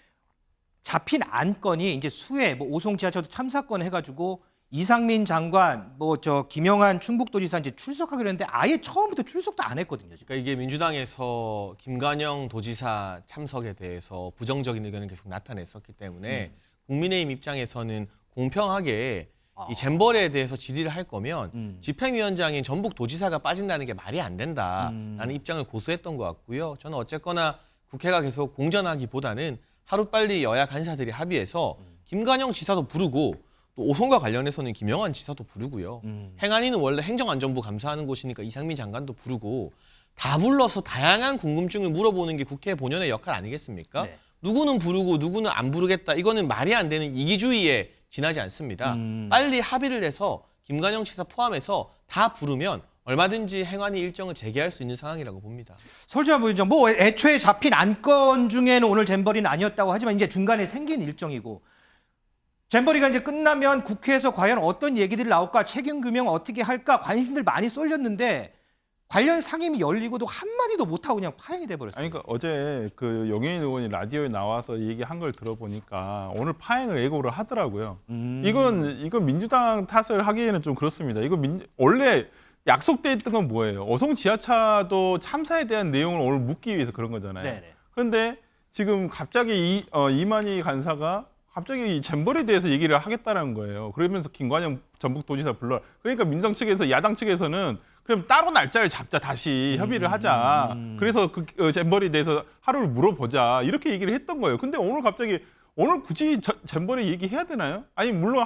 잡힌 안건이 이제 수해, 뭐 오송 지하철도 참사건 해가지고 이상민 장관, 뭐 저 김영한 충북도지사 이제 출석하기로 했는데 아예 처음부터 출석도 안 했거든요. 지금. 그러니까 이게 민주당에서 김관영 도지사 참석에 대해서 부정적인 의견을 계속 나타냈었기 때문에 국민의힘 입장에서는 공평하게 이 잼버리에 대해서 질의를 할 거면 집행위원장인 전북도지사가 빠진다는 게 말이 안 된다라는 입장을 고수했던 것 같고요. 저는 어쨌거나 국회가 계속 공전하기보다는 하루빨리 여야 간사들이 합의해서 김관영 지사도 부르고 또 오송과 관련해서는 김영환 지사도 부르고요. 행안위는 원래 행정안전부 감사하는 곳이니까 이상민 장관도 부르고 다 불러서 다양한 궁금증을 물어보는 게 국회 본연의 역할 아니겠습니까? 네. 누구는 부르고 누구는 안 부르겠다. 이거는 말이 안 되는 이기주의에 지나지 않습니다. 빨리 합의를 해서 김관영 지사 포함해서 다 부르면 얼마든지 행안위 일정을 재개할 수 있는 상황이라고 봅니다. 설주환 부위원장, 뭐 애초에 잡힌 안건 중에는 오늘 잼버리는 아니었다고 하지만 이제 중간에 생긴 일정이고 잼버리가 이제 끝나면 국회에서 과연 어떤 얘기들이 나올까, 책임 규명 어떻게 할까 관심들 많이 쏠렸는데 관련 상임위 열리고도 한마디도 못하고 그냥 파행이 돼버렸어요. 아니, 그러니까 어제 그 용해인 의원이 라디오에 나와서 얘기한 걸 들어보니까 오늘 파행을 예고를 하더라고요. 이건 민주당 탓을 하기에는 좀 그렇습니다. 이거 원래 약속돼 있던 건 뭐예요? 오송 지하차도 참사에 대한 내용을 오늘 묻기 위해서 그런 거잖아요. 네네. 그런데 지금 갑자기 이만희 간사가 갑자기 이 잼버리에 대해서 얘기를 하겠다는 거예요. 그러면서 김관영 전북도지사 불러. 그러니까 민정 측에서 야당 측에서는 그럼 따로 날짜를 잡자, 다시 협의를 하자. 그래서 그 잼버리에 대해서 하루를 물어보자, 이렇게 얘기를 했던 거예요. 근데 오늘 갑자기 오늘 굳이 잼버리 얘기해야 되나요? 아니 물론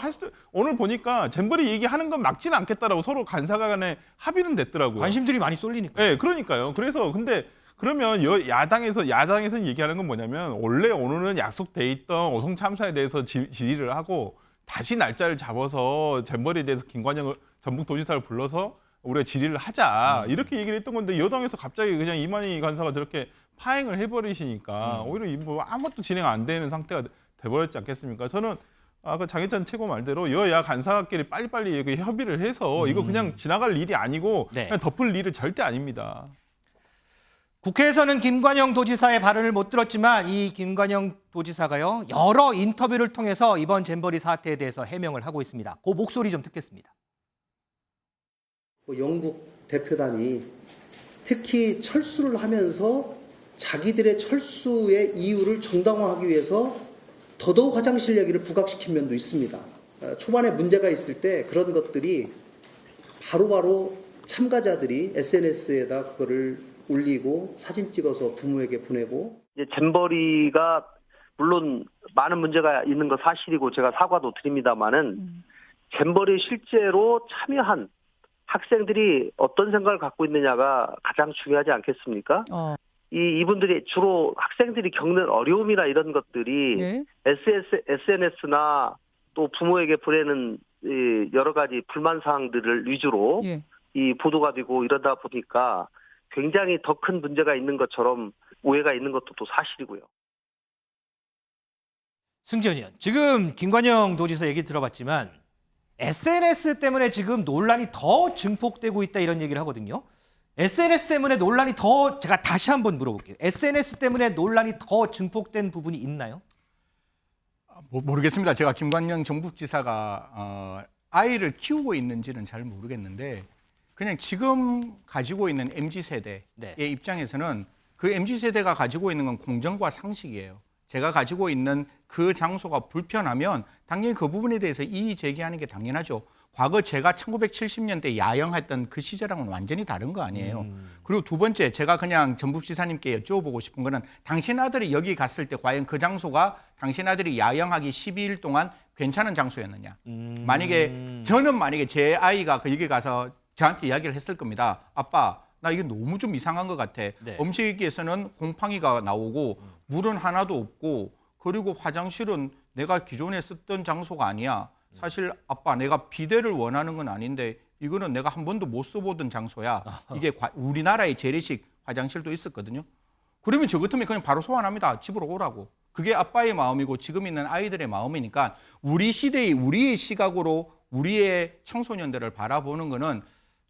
오늘 보니까 잼버리 얘기하는 건 막지는 않겠다라고 서로 간사가 간에 합의는 됐더라고요. 관심들이 많이 쏠리니까. 네, 그러니까요. 그래서 근데 그러면 야당에서는 얘기하는 건 뭐냐면 원래 오늘은 약속돼 있던 오송 참사에 대해서 질의를 하고 다시 날짜를 잡아서 잼버리에 대해서 김관영 전북도지사를 불러서 우리가 질의를 하자, 이렇게 얘기를 했던 건데 여당에서 갑자기 그냥 이만희 간사가 저렇게 파행을 해버리시니까 오히려 뭐 아무것도 진행 안 되는 상태가 돼버렸지 않겠습니까? 저는 아까 장혜찬 최고 말대로 여야 간사끼리 빨리빨리 협의를 해서 이거 그냥 지나갈 일이 아니고 그냥 덮을 일은 절대 아닙니다. 국회에서는 김관영 도지사의 발언을 못 들었지만 이 김관영 도지사가요, 여러 인터뷰를 통해서 이번 잼버리 사태에 대해서 해명을 하고 있습니다. 그 목소리 좀 듣겠습니다. 영국 대표단이 특히 철수를 하면서 자기들의 철수의 이유를 정당화하기 위해서 더더욱 화장실 얘기를 부각시킨 면도 있습니다. 초반에 문제가 있을 때 그런 것들이 바로바로 참가자들이 SNS에다 그거를 올리고 사진 찍어서 부모에게 보내고. 이제 잼버리가 물론 많은 문제가 있는 건 사실이고 제가 사과도 드립니다만은 잼버리에 실제로 참여한 학생들이 어떤 생각을 갖고 있느냐가 가장 중요하지 않겠습니까? 이분들이 주로 학생들이 겪는 어려움이나 이런 것들이 SNS나 또 부모에게 보내는 여러 가지 불만 사항들을 위주로 이 보도가 되고 이러다 보니까 굉장히 더 큰 문제가 있는 것처럼 오해가 있는 것도 또 사실이고요. 승지현 의원, 지금 김관영 도지사 얘기 들어봤지만 SNS 때문에 지금 논란이 더 증폭되고 있다 이런 얘기를 하거든요. SNS 때문에 논란이 더, 제가 다시 한번 물어볼게요. SNS 때문에 논란이 더 증폭된 부분이 있나요? 모르겠습니다. 제가 김관영 전북지사가 아이를 키우고 있는지는 잘 모르겠는데 그냥 지금 가지고 있는 MZ세대의 입장에서는 그 MZ세대가 가지고 있는 건 공정과 상식이에요. 제가 가지고 있는 그 장소가 불편하면 당연히 그 부분에 대해서 이의 제기하는 게 당연하죠. 과거 제가 1970년대 야영했던 그 시절하고는 완전히 다른 거 아니에요. 그리고 두 번째, 제가 그냥 전북지사님께 여쭤보고 싶은 거는 당신 아들이 여기 갔을 때 과연 그 장소가 당신 아들이 야영하기 12일 동안 괜찮은 장소였느냐. 만약에 제 아이가 여기 가서 저한테 이야기를 했을 겁니다. 아빠, 나 이게 너무 좀 이상한 것 같아. 음식에서는 곰팡이가 나오고 물은 하나도 없고 그리고 화장실은 내가 기존에 썼던 장소가 아니야. 사실 아빠, 내가 비데를 원하는 건 아닌데 이거는 내가 한 번도 못 써보던 장소야. 이게 우리나라의 재래식 화장실도 있었거든요. 그러면 저 같으면 그냥 바로 소환합니다. 집으로 오라고. 그게 아빠의 마음이고 지금 있는 아이들의 마음이니까 우리 시대의 우리의 시각으로 우리의 청소년들을 바라보는 거는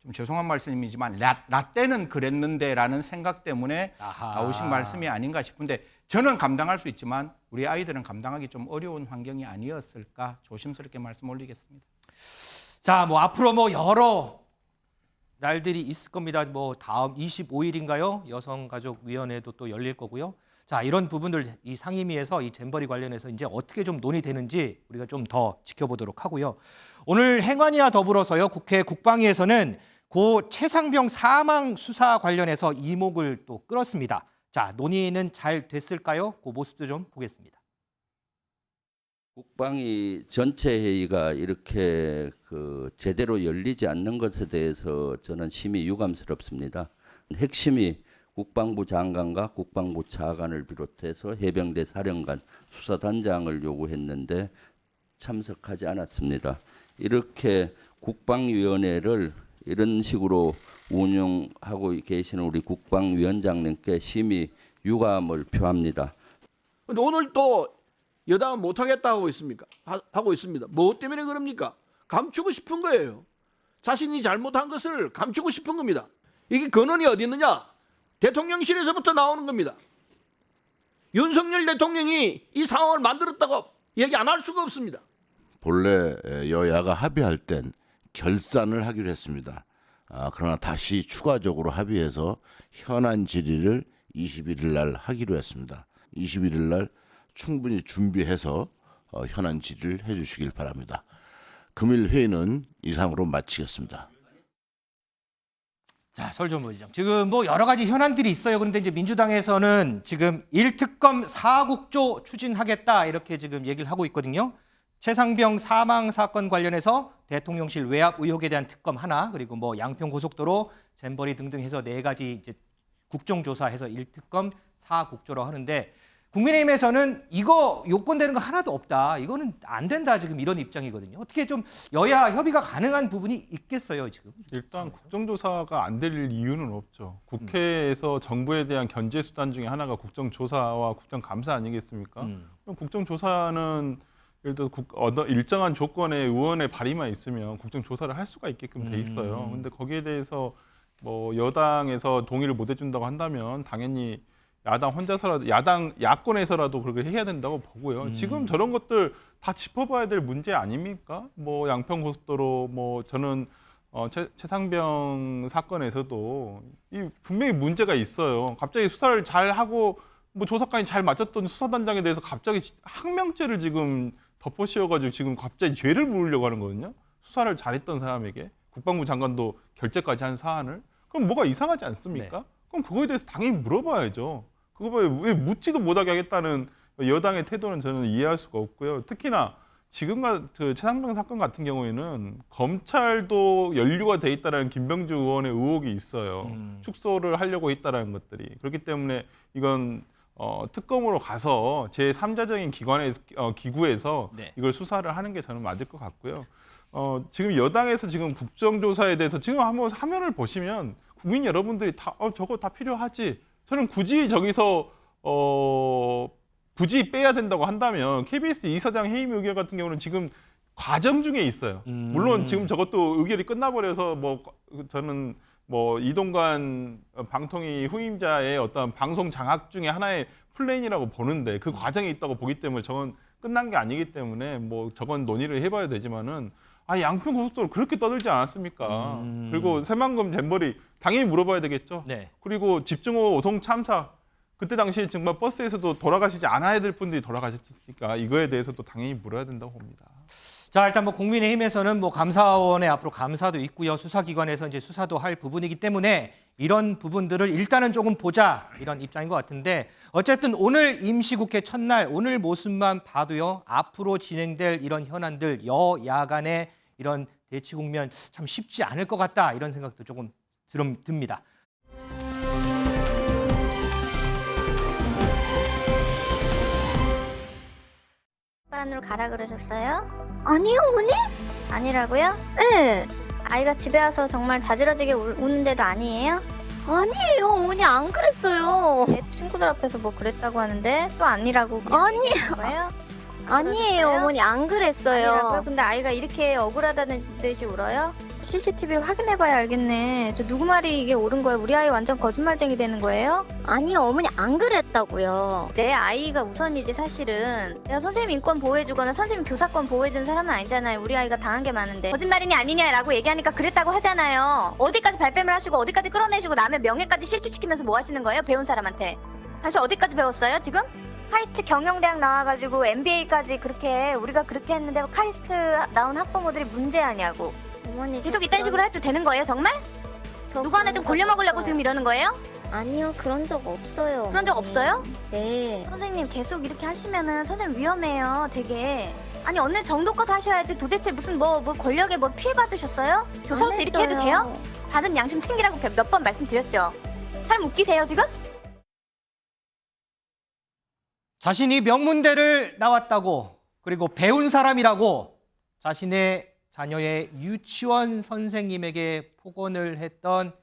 좀 죄송한 말씀이지만 라떼는 그랬는데라는 생각 때문에 나오신 말씀이 아닌가 싶은데 저는 감당할 수 있지만 우리 아이들은 감당하기 좀 어려운 환경이 아니었을까 조심스럽게 말씀 올리겠습니다. 자, 뭐 앞으로 뭐 여러 날들이 있을 겁니다. 뭐 다음 25일인가요? 여성가족위원회도 또 열릴 거고요. 자, 이런 부분들 이 상임위에서 이 잼버리 관련해서 이제 어떻게 좀 논의되는지 우리가 좀 더 지켜보도록 하고요. 오늘 행안위와 더불어서요, 국회 국방위에서는 고 최상병 사망 수사 관련해서 이목을 또 끌었습니다. 자, 논의는 잘 됐을까요? 그 모습도 좀 보겠습니다. 국방위 전체 회의가 이렇게 제대로 열리지 않는 것에 대해서 저는 심히 유감스럽습니다. 핵심이 국방부 장관과 국방부 차관을 비롯해서 해병대 사령관, 수사단장을 요구했는데 참석하지 않았습니다. 이렇게 국방위원회를 이런 식으로 운영하고 계시는 우리 국방위원장님께 심히 유감을 표합니다. 근데 오늘 또 여당은 못하겠다 하고 있습니다. 뭐 때문에 그럽니까? 감추고 싶은 거예요. 자신이 잘못한 것을 감추고 싶은 겁니다. 이게 근원이 어디 있느냐? 대통령실에서부터 나오는 겁니다. 윤석열 대통령이 이 상황을 만들었다고 얘기 안 할 수가 없습니다. 본래 여야가 합의할 땐 결산을 하기로 했습니다. 그러나 다시 추가적으로 합의해서 현안 질의를 21일 날 하기로 했습니다. 21일 날 충분히 준비해서 현안 질의를 해주시길 바랍니다. 금일 회의는 이상으로 마치겠습니다. 자, 설전 부의장. 지금 뭐 여러 가지 현안들이 있어요. 그런데 이제 민주당에서는 지금 1특검 4국조 추진하겠다 이렇게 지금 얘기를 하고 있거든요. 최상병 사망 사건 관련해서 대통령실 외압 의혹에 대한 특검 하나, 그리고 뭐 양평 고속도로, 잼버리 등등 해서 4가지 이제 국정조사해서 1특검 4국조로 하는데 국민의힘에서는 이거 요건되는 거 하나도 없다. 이거는 안 된다. 지금 이런 입장이거든요. 어떻게 좀 여야 협의가 가능한 부분이 있겠어요, 지금? 일단 국정조사가 안 될 이유는 없죠. 국회에서 정부에 대한 견제 수단 중에 하나가 국정조사와 국정감사 아니겠습니까? 그럼 국정조사는 예를 들어 일정한 조건의 의원의 발의만 있으면 국정조사를 할 수가 있게끔 돼 있어요. 근데 거기에 대해서 뭐 여당에서 동의를 못 해준다고 한다면 당연히 야당 혼자서라도 야권에서라도 그렇게 해야 된다고 보고요. 지금 저런 것들 다 짚어봐야 될 문제 아닙니까? 뭐 양평고속도로, 뭐 저는 최상병 사건에서도 분명히 문제가 있어요. 갑자기 수사를 잘 하고 뭐 조사까지 잘 마쳤던 수사단장에 대해서 갑자기 항명죄를 지금 덮어씌워가지고 지금 갑자기 죄를 물으려고 하는 거거든요. 수사를 잘했던 사람에게 국방부 장관도 결재까지 한 사안을 그럼 뭐가 이상하지 않습니까? 네. 그럼 그거에 대해서 당연히 물어봐야죠. 그거 왜 묻지도 못하게 하겠다는 여당의 태도는 저는 이해할 수가 없고요. 특히나 지금 그 최상병 사건 같은 경우에는 검찰도 연루가 돼 있다는 김병주 의원의 의혹이 있어요. 축소를 하려고 했다는 것들이. 그렇기 때문에 이건 특검으로 가서 제3자적인 기구에서 네. 이걸 수사를 하는 게 저는 맞을 것 같고요. 지금 여당에서 지금 국정조사에 대해서 지금 한번 화면을 보시면 국민 여러분들이 다 저거 다 필요하지. 저는 굳이 저기서 굳이 빼야 된다고 한다면 KBS 이사장 해임 의결 같은 경우는 지금 과정 중에 있어요. 물론 지금 저것도 의결이 끝나버려서 뭐 저는 뭐 이동관 방통위 후임자의 어떤 방송 장악 중에 하나의 플랜이라고 보는데 그 과정이 있다고 보기 때문에 저건 끝난 게 아니기 때문에 뭐 저건 논의를 해봐야 되지만은 양평 고속도로 그렇게 떠들지 않았습니까? 그리고 새만금 잼버리 당연히 물어봐야 되겠죠. 네. 그리고 집중호우 오송 참사 그때 당시에 정말 버스에서도 돌아가시지 않아야 될 분들이 돌아가셨으니까 이거에 대해서도 당연히 물어야 된다고 봅니다. 자, 일단 뭐 국민의힘에서는 뭐 감사원에 앞으로 감사도 있고요. 수사기관에서 이제 수사도 할 부분이기 때문에 이런 부분들을 일단은 조금 보자 이런 입장인 것 같은데 어쨌든 오늘 임시국회 첫날 오늘 모습만 봐도요. 앞으로 진행될 이런 현안들 여야 간의 이런 대치 국면 참 쉽지 않을 것 같다 이런 생각도 조금 듭니다. 반으로 가라 그러셨어요? 아니요, 어머니? 아니라고요? 네. 아이가 집에 와서 정말 자지러지게 우는데도 아니에요? 아니에요, 어머니 안 그랬어요. 친구들 앞에서 뭐 그랬다고 하는데 또 아니라고. 아니에요. 아니에요, 어머니 안 그랬어요. 근데 아이가 이렇게 억울하다는 듯이 울어요? CCTV를 확인해봐야 알겠네. 저 누구 말이 이게 옳은 거예요? 우리 아이 완전 거짓말쟁이 되는 거예요? 아니요, 어머니 안 그랬다고요. 내 아이가 우선이지 사실은. 내가 선생님 인권 보호해주거나 선생님 교사권 보호해주는 사람은 아니잖아요. 우리 아이가 당한 게 많은데. 거짓말이냐 아니냐라고 얘기하니까 그랬다고 하잖아요. 어디까지 발뺌을 하시고 어디까지 끌어내시고 남의 명예까지 실추시키면서 뭐 하시는 거예요? 배운 사람한테. 당신 어디까지 배웠어요 지금? 카이스트 경영대학 나와가지고 MBA까지 그렇게 우리가 그렇게 했는데 카이스트 나온 학부모들이 문제 아니냐고. 어머니 계속 이딴 식으로 해도 되는 거예요 정말? 누구 하나 좀 골려먹으려고 지금 이러는 거예요? 아니요, 그런 적 없어요. 그런 적 없어요? 네. 선생님 계속 이렇게 하시면은 선생님 위험해요 되게. 아니 어느 정도껏 하셔야지. 도대체 무슨 뭐 권력에 뭐 피해 받으셨어요? 교사로서 이렇게 해도 돼요? 바른 양심 챙기라고 몇 번 말씀드렸죠. 사람 웃기세요 지금? 자신이 명문대를 나왔다고 그리고 배운 사람이라고 자신의 자녀의 유치원 선생님에게 폭언을 했던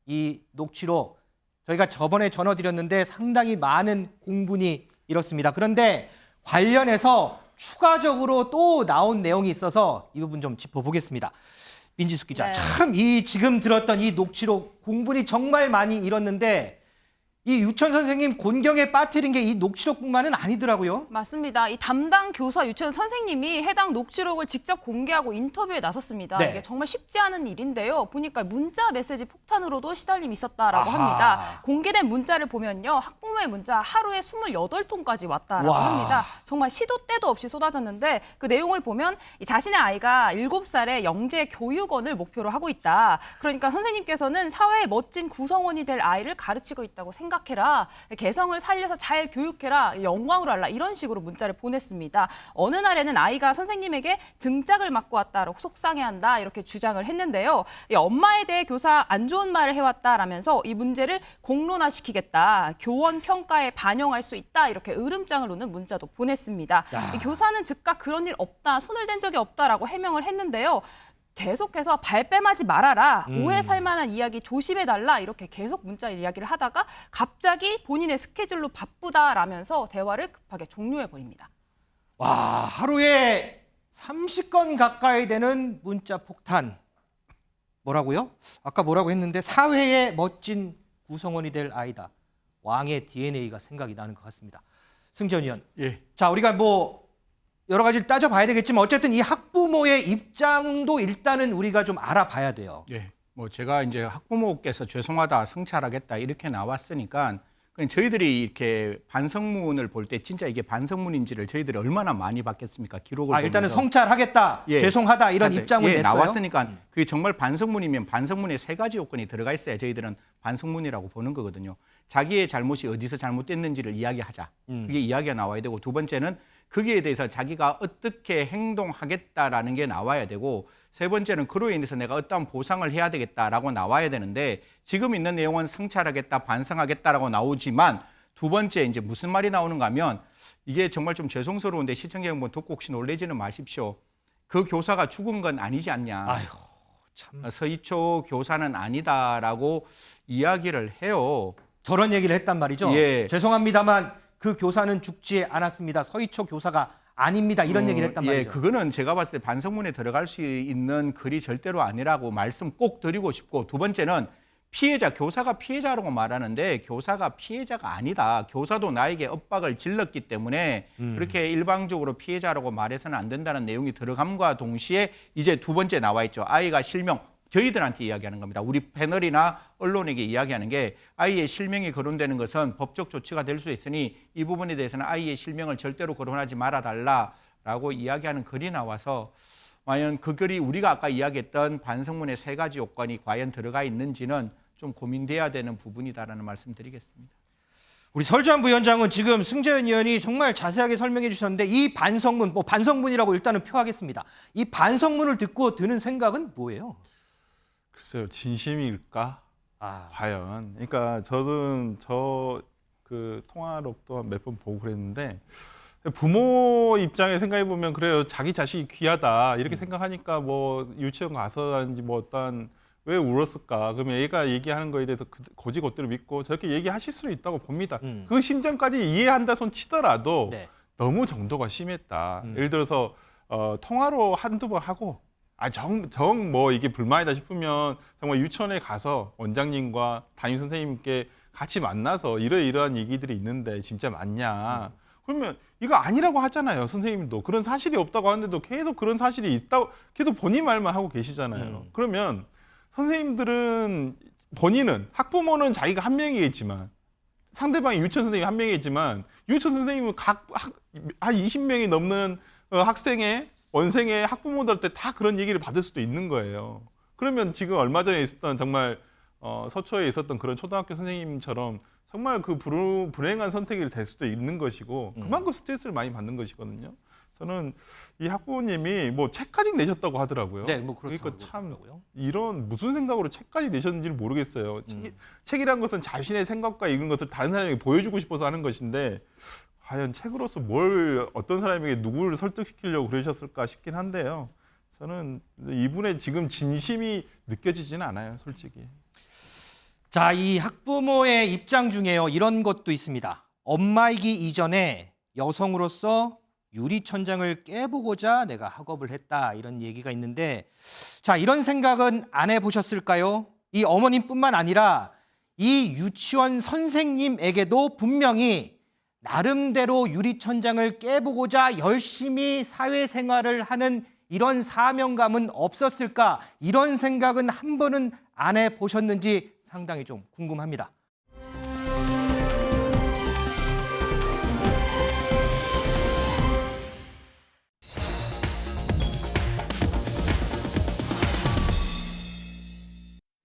이 녹취록, 저희가 저번에 전해드렸는데 상당히 많은 공분이 일었습니다. 그런데 관련해서 추가적으로 또 나온 내용이 있어서 이 부분 좀 짚어보겠습니다. 민지숙 기자, 네. 참 이 지금 들었던 이 녹취록 공분이 정말 많이 일었는데 이 유치원 선생님 곤경에 빠뜨린 게 이 녹취록뿐만은 아니더라고요. 맞습니다. 이 담당 교사 유치원 선생님이 해당 녹취록을 직접 공개하고 인터뷰에 나섰습니다. 네. 이게 정말 쉽지 않은 일인데요. 보니까 문자 메시지 폭탄으로도 시달림이 있었다라고 아하. 합니다. 공개된 문자를 보면요. 학부모의 문자 하루에 28통까지 왔다라고 와. 합니다. 정말 시도 때도 없이 쏟아졌는데 그 내용을 보면 이 자신의 아이가 7살에 영재 교육원을 목표로 하고 있다. 그러니까 선생님께서는 사회의 멋진 구성원이 될 아이를 가르치고 있다고 생각해라. 개성을 살려서 잘 교육해라. 영광으로 할라. 이런 식으로 문자를 보냈습니다. 어느 날에는 아이가 선생님에게 등짝을 맞고 왔다라고 속상해한다. 이렇게 주장을 했는데요. 이 엄마에 대해 교사 안 좋은 말을 해왔다라면서 이 문제를 공론화시키겠다. 교원 평가에 반영할 수 있다. 이렇게 으름장을 놓는 문자도 보냈습니다. 이 교사는 즉각 그런 일 없다. 손을 댄 적이 없다라고 해명을 했는데요. 계속해서 발뺌하지 말아라. 오해 살 만한 이야기 조심해달라. 이렇게 계속 문자 이야기를 하다가 갑자기 본인의 스케줄로 바쁘다라면서 대화를 급하게 종료해버립니다. 와, 하루에 30건 가까이 되는 문자 폭탄. 뭐라고요? 아까 뭐라고 했는데 사회의 멋진 구성원이 될 아이다. 왕의 DNA가 생각이 나는 것 같습니다. 승전 의원. 예. 자, 우리가 뭐 여러 가지를 따져봐야 되겠지만 어쨌든 이 학부모의 입장도 일단은 우리가 좀 알아봐야 돼요. 예. 뭐 제가 이제 학부모께서 죄송하다, 성찰하겠다 이렇게 나왔으니까 그냥 저희들이 이렇게 반성문을 볼 때 진짜 이게 반성문인지를 저희들이 얼마나 많이 봤겠습니까? 기록을 보면서. 일단은 성찰하겠다, 죄송하다 이런 입장을 냈어요. 나왔으니까 그게 정말 반성문이면 반성문에 3가지 요건이 들어가 있어야 저희들은 반성문이라고 보는 거거든요. 자기의 잘못이 어디서 잘못됐는지를 이야기하자. 그게 이야기가 나와야 되고, 두 번째는 거기에 대해서 자기가 어떻게 행동하겠다라는 게 나와야 되고, 세 번째는 그로 인해서 내가 어떠한 보상을 해야 되겠다라고 나와야 되는데, 지금 있는 내용은 성찰하겠다, 반성하겠다라고 나오지만, 두 번째 이제 무슨 말이 나오는가 하면, 이게 정말 좀 죄송스러운데 시청자 여러분 듣고 혹시 놀라지는 마십시오. 그 교사가 죽은 건 아니지 않냐. 아이고, 참. 서희초 교사는 아니다라고 이야기를 해요. 저런 얘기를 했단 말이죠. 예. 죄송합니다만 그 교사는 죽지 않았습니다. 서희초 교사가 아닙니다. 이런 얘기를 했단 말이죠. 예, 그거는 제가 봤을 때 반성문에 들어갈 수 있는 글이 절대로 아니라고 말씀 꼭 드리고 싶고, 두 번째는 피해자, 교사가 피해자라고 말하는데 교사가 피해자가 아니다. 교사도 나에게 엇박을 질렀기 때문에 그렇게 일방적으로 피해자라고 말해서는 안 된다는 내용이 들어감과 동시에 이제 두 번째 나와 있죠. 아이가 실명, 저희들한테 이야기하는 겁니다. 우리 패널이나 언론에게 이야기하는 게, 아이의 실명이 거론되는 것은 법적 조치가 될 수 있으니 이 부분에 대해서는 아이의 실명을 절대로 거론하지 말아달라라고 이야기하는 글이 나와서, 과연 그 글이 우리가 아까 이야기했던 반성문의 3가지 요건이 과연 들어가 있는지는 좀 고민돼야 되는 부분이다라는 말씀 드리겠습니다. 우리 설주한 부위원장은 지금 승재현 의원이 정말 자세하게 설명해 주셨는데, 이 반성문, 뭐 반성문이라고 일단은 표하겠습니다. 이 반성문을 듣고 드는 생각은 뭐예요? 글쎄요, 진심일까? 과연. 그러니까 저는 그 통화록도 몇 번 보고 그랬는데, 부모 입장에 생각해 보면 그래요. 자기 자식이 귀하다 이렇게 생각하니까 뭐 유치원 가서라든지 뭐 어떤 왜 울었을까? 그러면 애가 얘기하는 거에 대해서 고지고대로 믿고 저렇게 얘기하실 수는 있다고 봅니다. 그 심정까지 이해한다 손 치더라도 너무 정도가 심했다. 예를 들어서 통화로 한두 번 하고 뭐 이게 불만이다 싶으면 정말 유치원에 가서 원장님과 담임 선생님께 같이 만나서 이러이러한 얘기들이 있는데 진짜 맞냐. 그러면 이거 아니라고 하잖아요. 선생님도 그런 사실이 없다고 하는데도 계속 그런 사실이 있다고 계속 본인 말만 하고 계시잖아요. 그러면 선생님들은 본인은 학부모는 자기가 한 명이겠지만 상대방이 유치원 선생님이 한 명이겠지만 유치원 선생님은 한 20명이 넘는 학생의 원생의 학부모들한테 다 그런 얘기를 받을 수도 있는 거예요. 그러면 지금 얼마 전에 있었던 정말 서초에 있었던 그런 초등학교 선생님처럼 정말 그 불행한 선택이 될 수도 있는 것이고 그만큼 스트레스를 많이 받는 것이거든요. 저는 이 학부모님이 뭐 책까지 내셨다고 하더라고요. 네, 뭐 그렇다고 그러니까 참 하더라고요. 이런 무슨 생각으로 책까지 내셨는지는 모르겠어요. 책이란 것은 자신의 생각과 읽은 것을 다른 사람에게 보여주고 싶어서 하는 것인데 과연 책으로서 어떤 사람에게 누구를 설득시키려고 그러셨을까 싶긴 한데요. 저는 이분의 지금 진심이 느껴지지는 않아요, 솔직히. 자, 이 학부모의 입장 중에요. 이런 것도 있습니다. 엄마이기 이전에 여성으로서 유리천장을 깨보고자 내가 학업을 했다. 이런 얘기가 있는데 자, 이런 생각은 안 해보셨을까요? 이 어머님뿐만 아니라 이 유치원 선생님에게도 분명히 나름대로 유리천장을 깨보고자 열심히 사회생활을 하는 이런 사명감은 없었을까? 이런 생각은 한 번은 안 해보셨는지 상당히 좀 궁금합니다.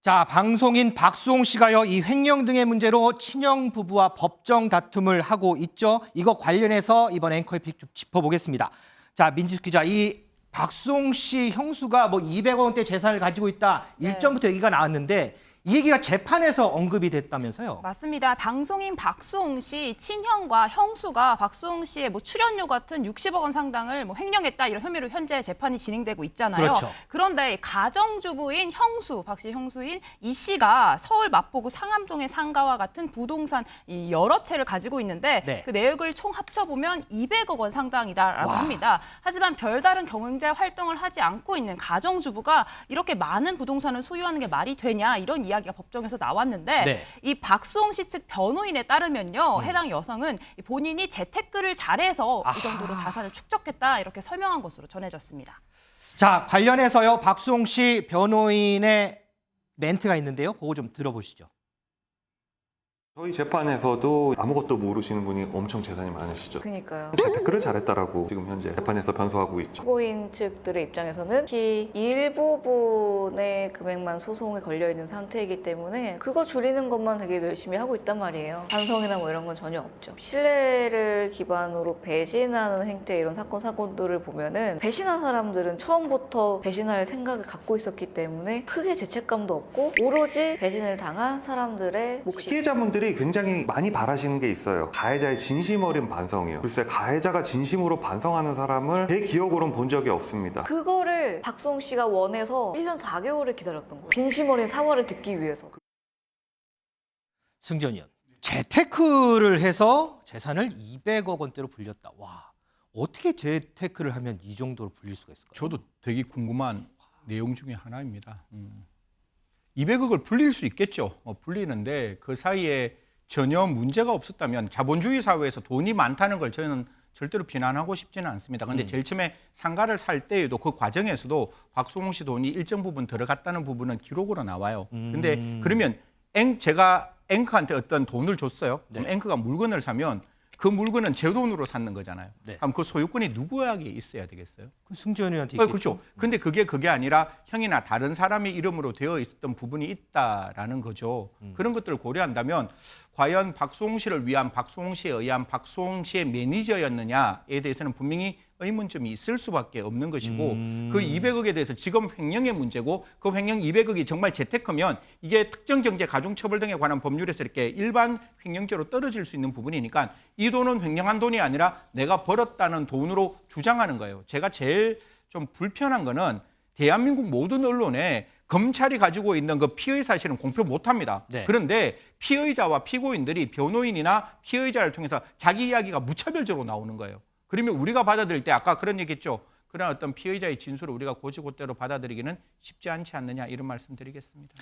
자, 방송인 박수홍 씨가요, 이 횡령 등의 문제로 친형 부부와 법정 다툼을 하고 있죠. 이거 관련해서 이번 앵커의 픽 좀 짚어보겠습니다. 자, 민지숙 기자, 이 박수홍 씨 형수가 뭐 200억 원대 재산을 가지고 있다. 일전부터 얘기가 나왔는데 이 얘기가 재판에서 언급이 됐다면서요? 맞습니다. 방송인 박수홍 씨 친형과 형수가 박수홍 씨의 뭐 출연료 같은 60억 원 상당을 뭐 횡령했다 이런 혐의로 현재 재판이 진행되고 있잖아요. 그렇죠. 그런데 가정주부인 형수, 박 씨 형수인 이 씨가 서울 마포구 상암동의 상가와 같은 부동산 여러 채를 가지고 있는데 네. 그 내역을 총 합쳐보면 200억 원 상당이다라고 합니다. 하지만 별다른 경제 활동을 하지 않고 있는 가정주부가 이렇게 많은 부동산을 소유하는 게 말이 되냐 이런 이야기가 법정에서 나왔는데 네. 이 박수홍 씨 측 변호인에 따르면요. 해당 여성은 본인이 재테크를 잘해서 이 정도로 자산을 축적했다 이렇게 설명한 것으로 전해졌습니다. 자, 관련해서요, 박수홍 씨 변호인의 멘트가 있는데요. 그거 좀 들어보시죠. 저희 재판에서도 아무것도 모르시는 분이 엄청 재산이 많으시죠. 그러니까요. 재테크를 잘했다라고 지금 현재 재판에서 변소하고 있죠. 피고인 측들의 입장에서는 특히 일부분의 금액만 소송에 걸려있는 상태이기 때문에 그거 줄이는 것만 되게 열심히 하고 있단 말이에요. 반성이나 뭐 이런 건 전혀 없죠. 신뢰를 기반으로 배신하는 행태 이런 사건들을 보면은 배신한 사람들은 처음부터 배신할 생각을 갖고 있었기 때문에 크게 죄책감도 없고 오로지 배신을 당한 사람들의 몫이 피해자분들이 굉장히 많이 바라시는 게 있어요. 가해자의 진심 어린 반성이요. 글쎄 가해자가 진심으로 반성하는 사람을 제 기억으로는 본 적이 없습니다. 그거를 박수홍 씨가 원해서 1년 4개월을 기다렸던 거예요. 진심 어린 사과를 듣기 위해서. 승전 의원, 재테크를 해서 재산을 200억 원대로 불렸다. 와, 어떻게 재테크를 하면 이 정도로 불릴 수가 있을까요? 저도 되게 궁금한 내용 중에 하나입니다. 200억을 불릴 수 있겠죠. 불리는데 그 사이에 전혀 문제가 없었다면 자본주의 사회에서 돈이 많다는 걸 저는 절대로 비난하고 싶지는 않습니다. 그런데 제일 처음에 상가를 살 때에도 그 과정에서도 박수홍 씨 돈이 일정 부분 들어갔다는 부분은 기록으로 나와요. 근데 그러면 제가 앵커한테 어떤 돈을 줬어요. 그럼 앵커가 물건을 사면 그 물건은 제 돈으로 샀는 거잖아요. 그럼 그 소유권이 누구에게 있어야 되겠어요? 승전 의원한테 있겠죠. 그렇죠. 근데 그게 아니라 형이나 다른 사람의 이름으로 되어 있었던 부분이 있다라는 거죠. 그런 것들을 고려한다면 과연 박수홍 씨를 위한 박수홍 씨에 의한 박수홍 씨의 매니저였느냐에 대해서는 분명히 의문점이 있을 수밖에 없는 것이고 그 200억에 대해서 지금 횡령의 문제고 그 횡령 200억이 정말 재테크면 이게 특정경제 가중처벌 등에 관한 법률에서 이렇게 일반 횡령죄로 떨어질 수 있는 부분이니까 이 돈은 횡령한 돈이 아니라 내가 벌었다는 돈으로 주장하는 거예요. 제가 제일 좀 불편한 거는 대한민국 모든 언론에 검찰이 가지고 있는 그 피의 사실은 공표 못합니다. 그런데 피의자와 피고인들이 변호인이나 피의자를 통해서 자기 이야기가 무차별적으로 나오는 거예요. 그러면 우리가 받아들일 때 아까 그런 얘기했죠. 그런 어떤 피의자의 진술을 우리가 고지고대로 받아들이기는 쉽지 않지 않느냐 이런 말씀드리겠습니다.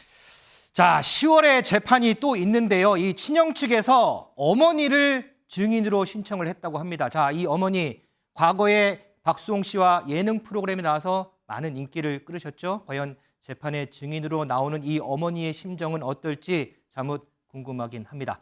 자, 10월에 재판이 또 있는데요. 이 친형 측에서 어머니를 증인으로 신청을 했다고 합니다. 자, 이 어머니 과거에 박수홍 씨와 예능 프로그램에 나와서 많은 인기를 끌으셨죠. 과연 재판의 증인으로 나오는 이 어머니의 심정은 어떨지 사뭇 궁금하긴 합니다.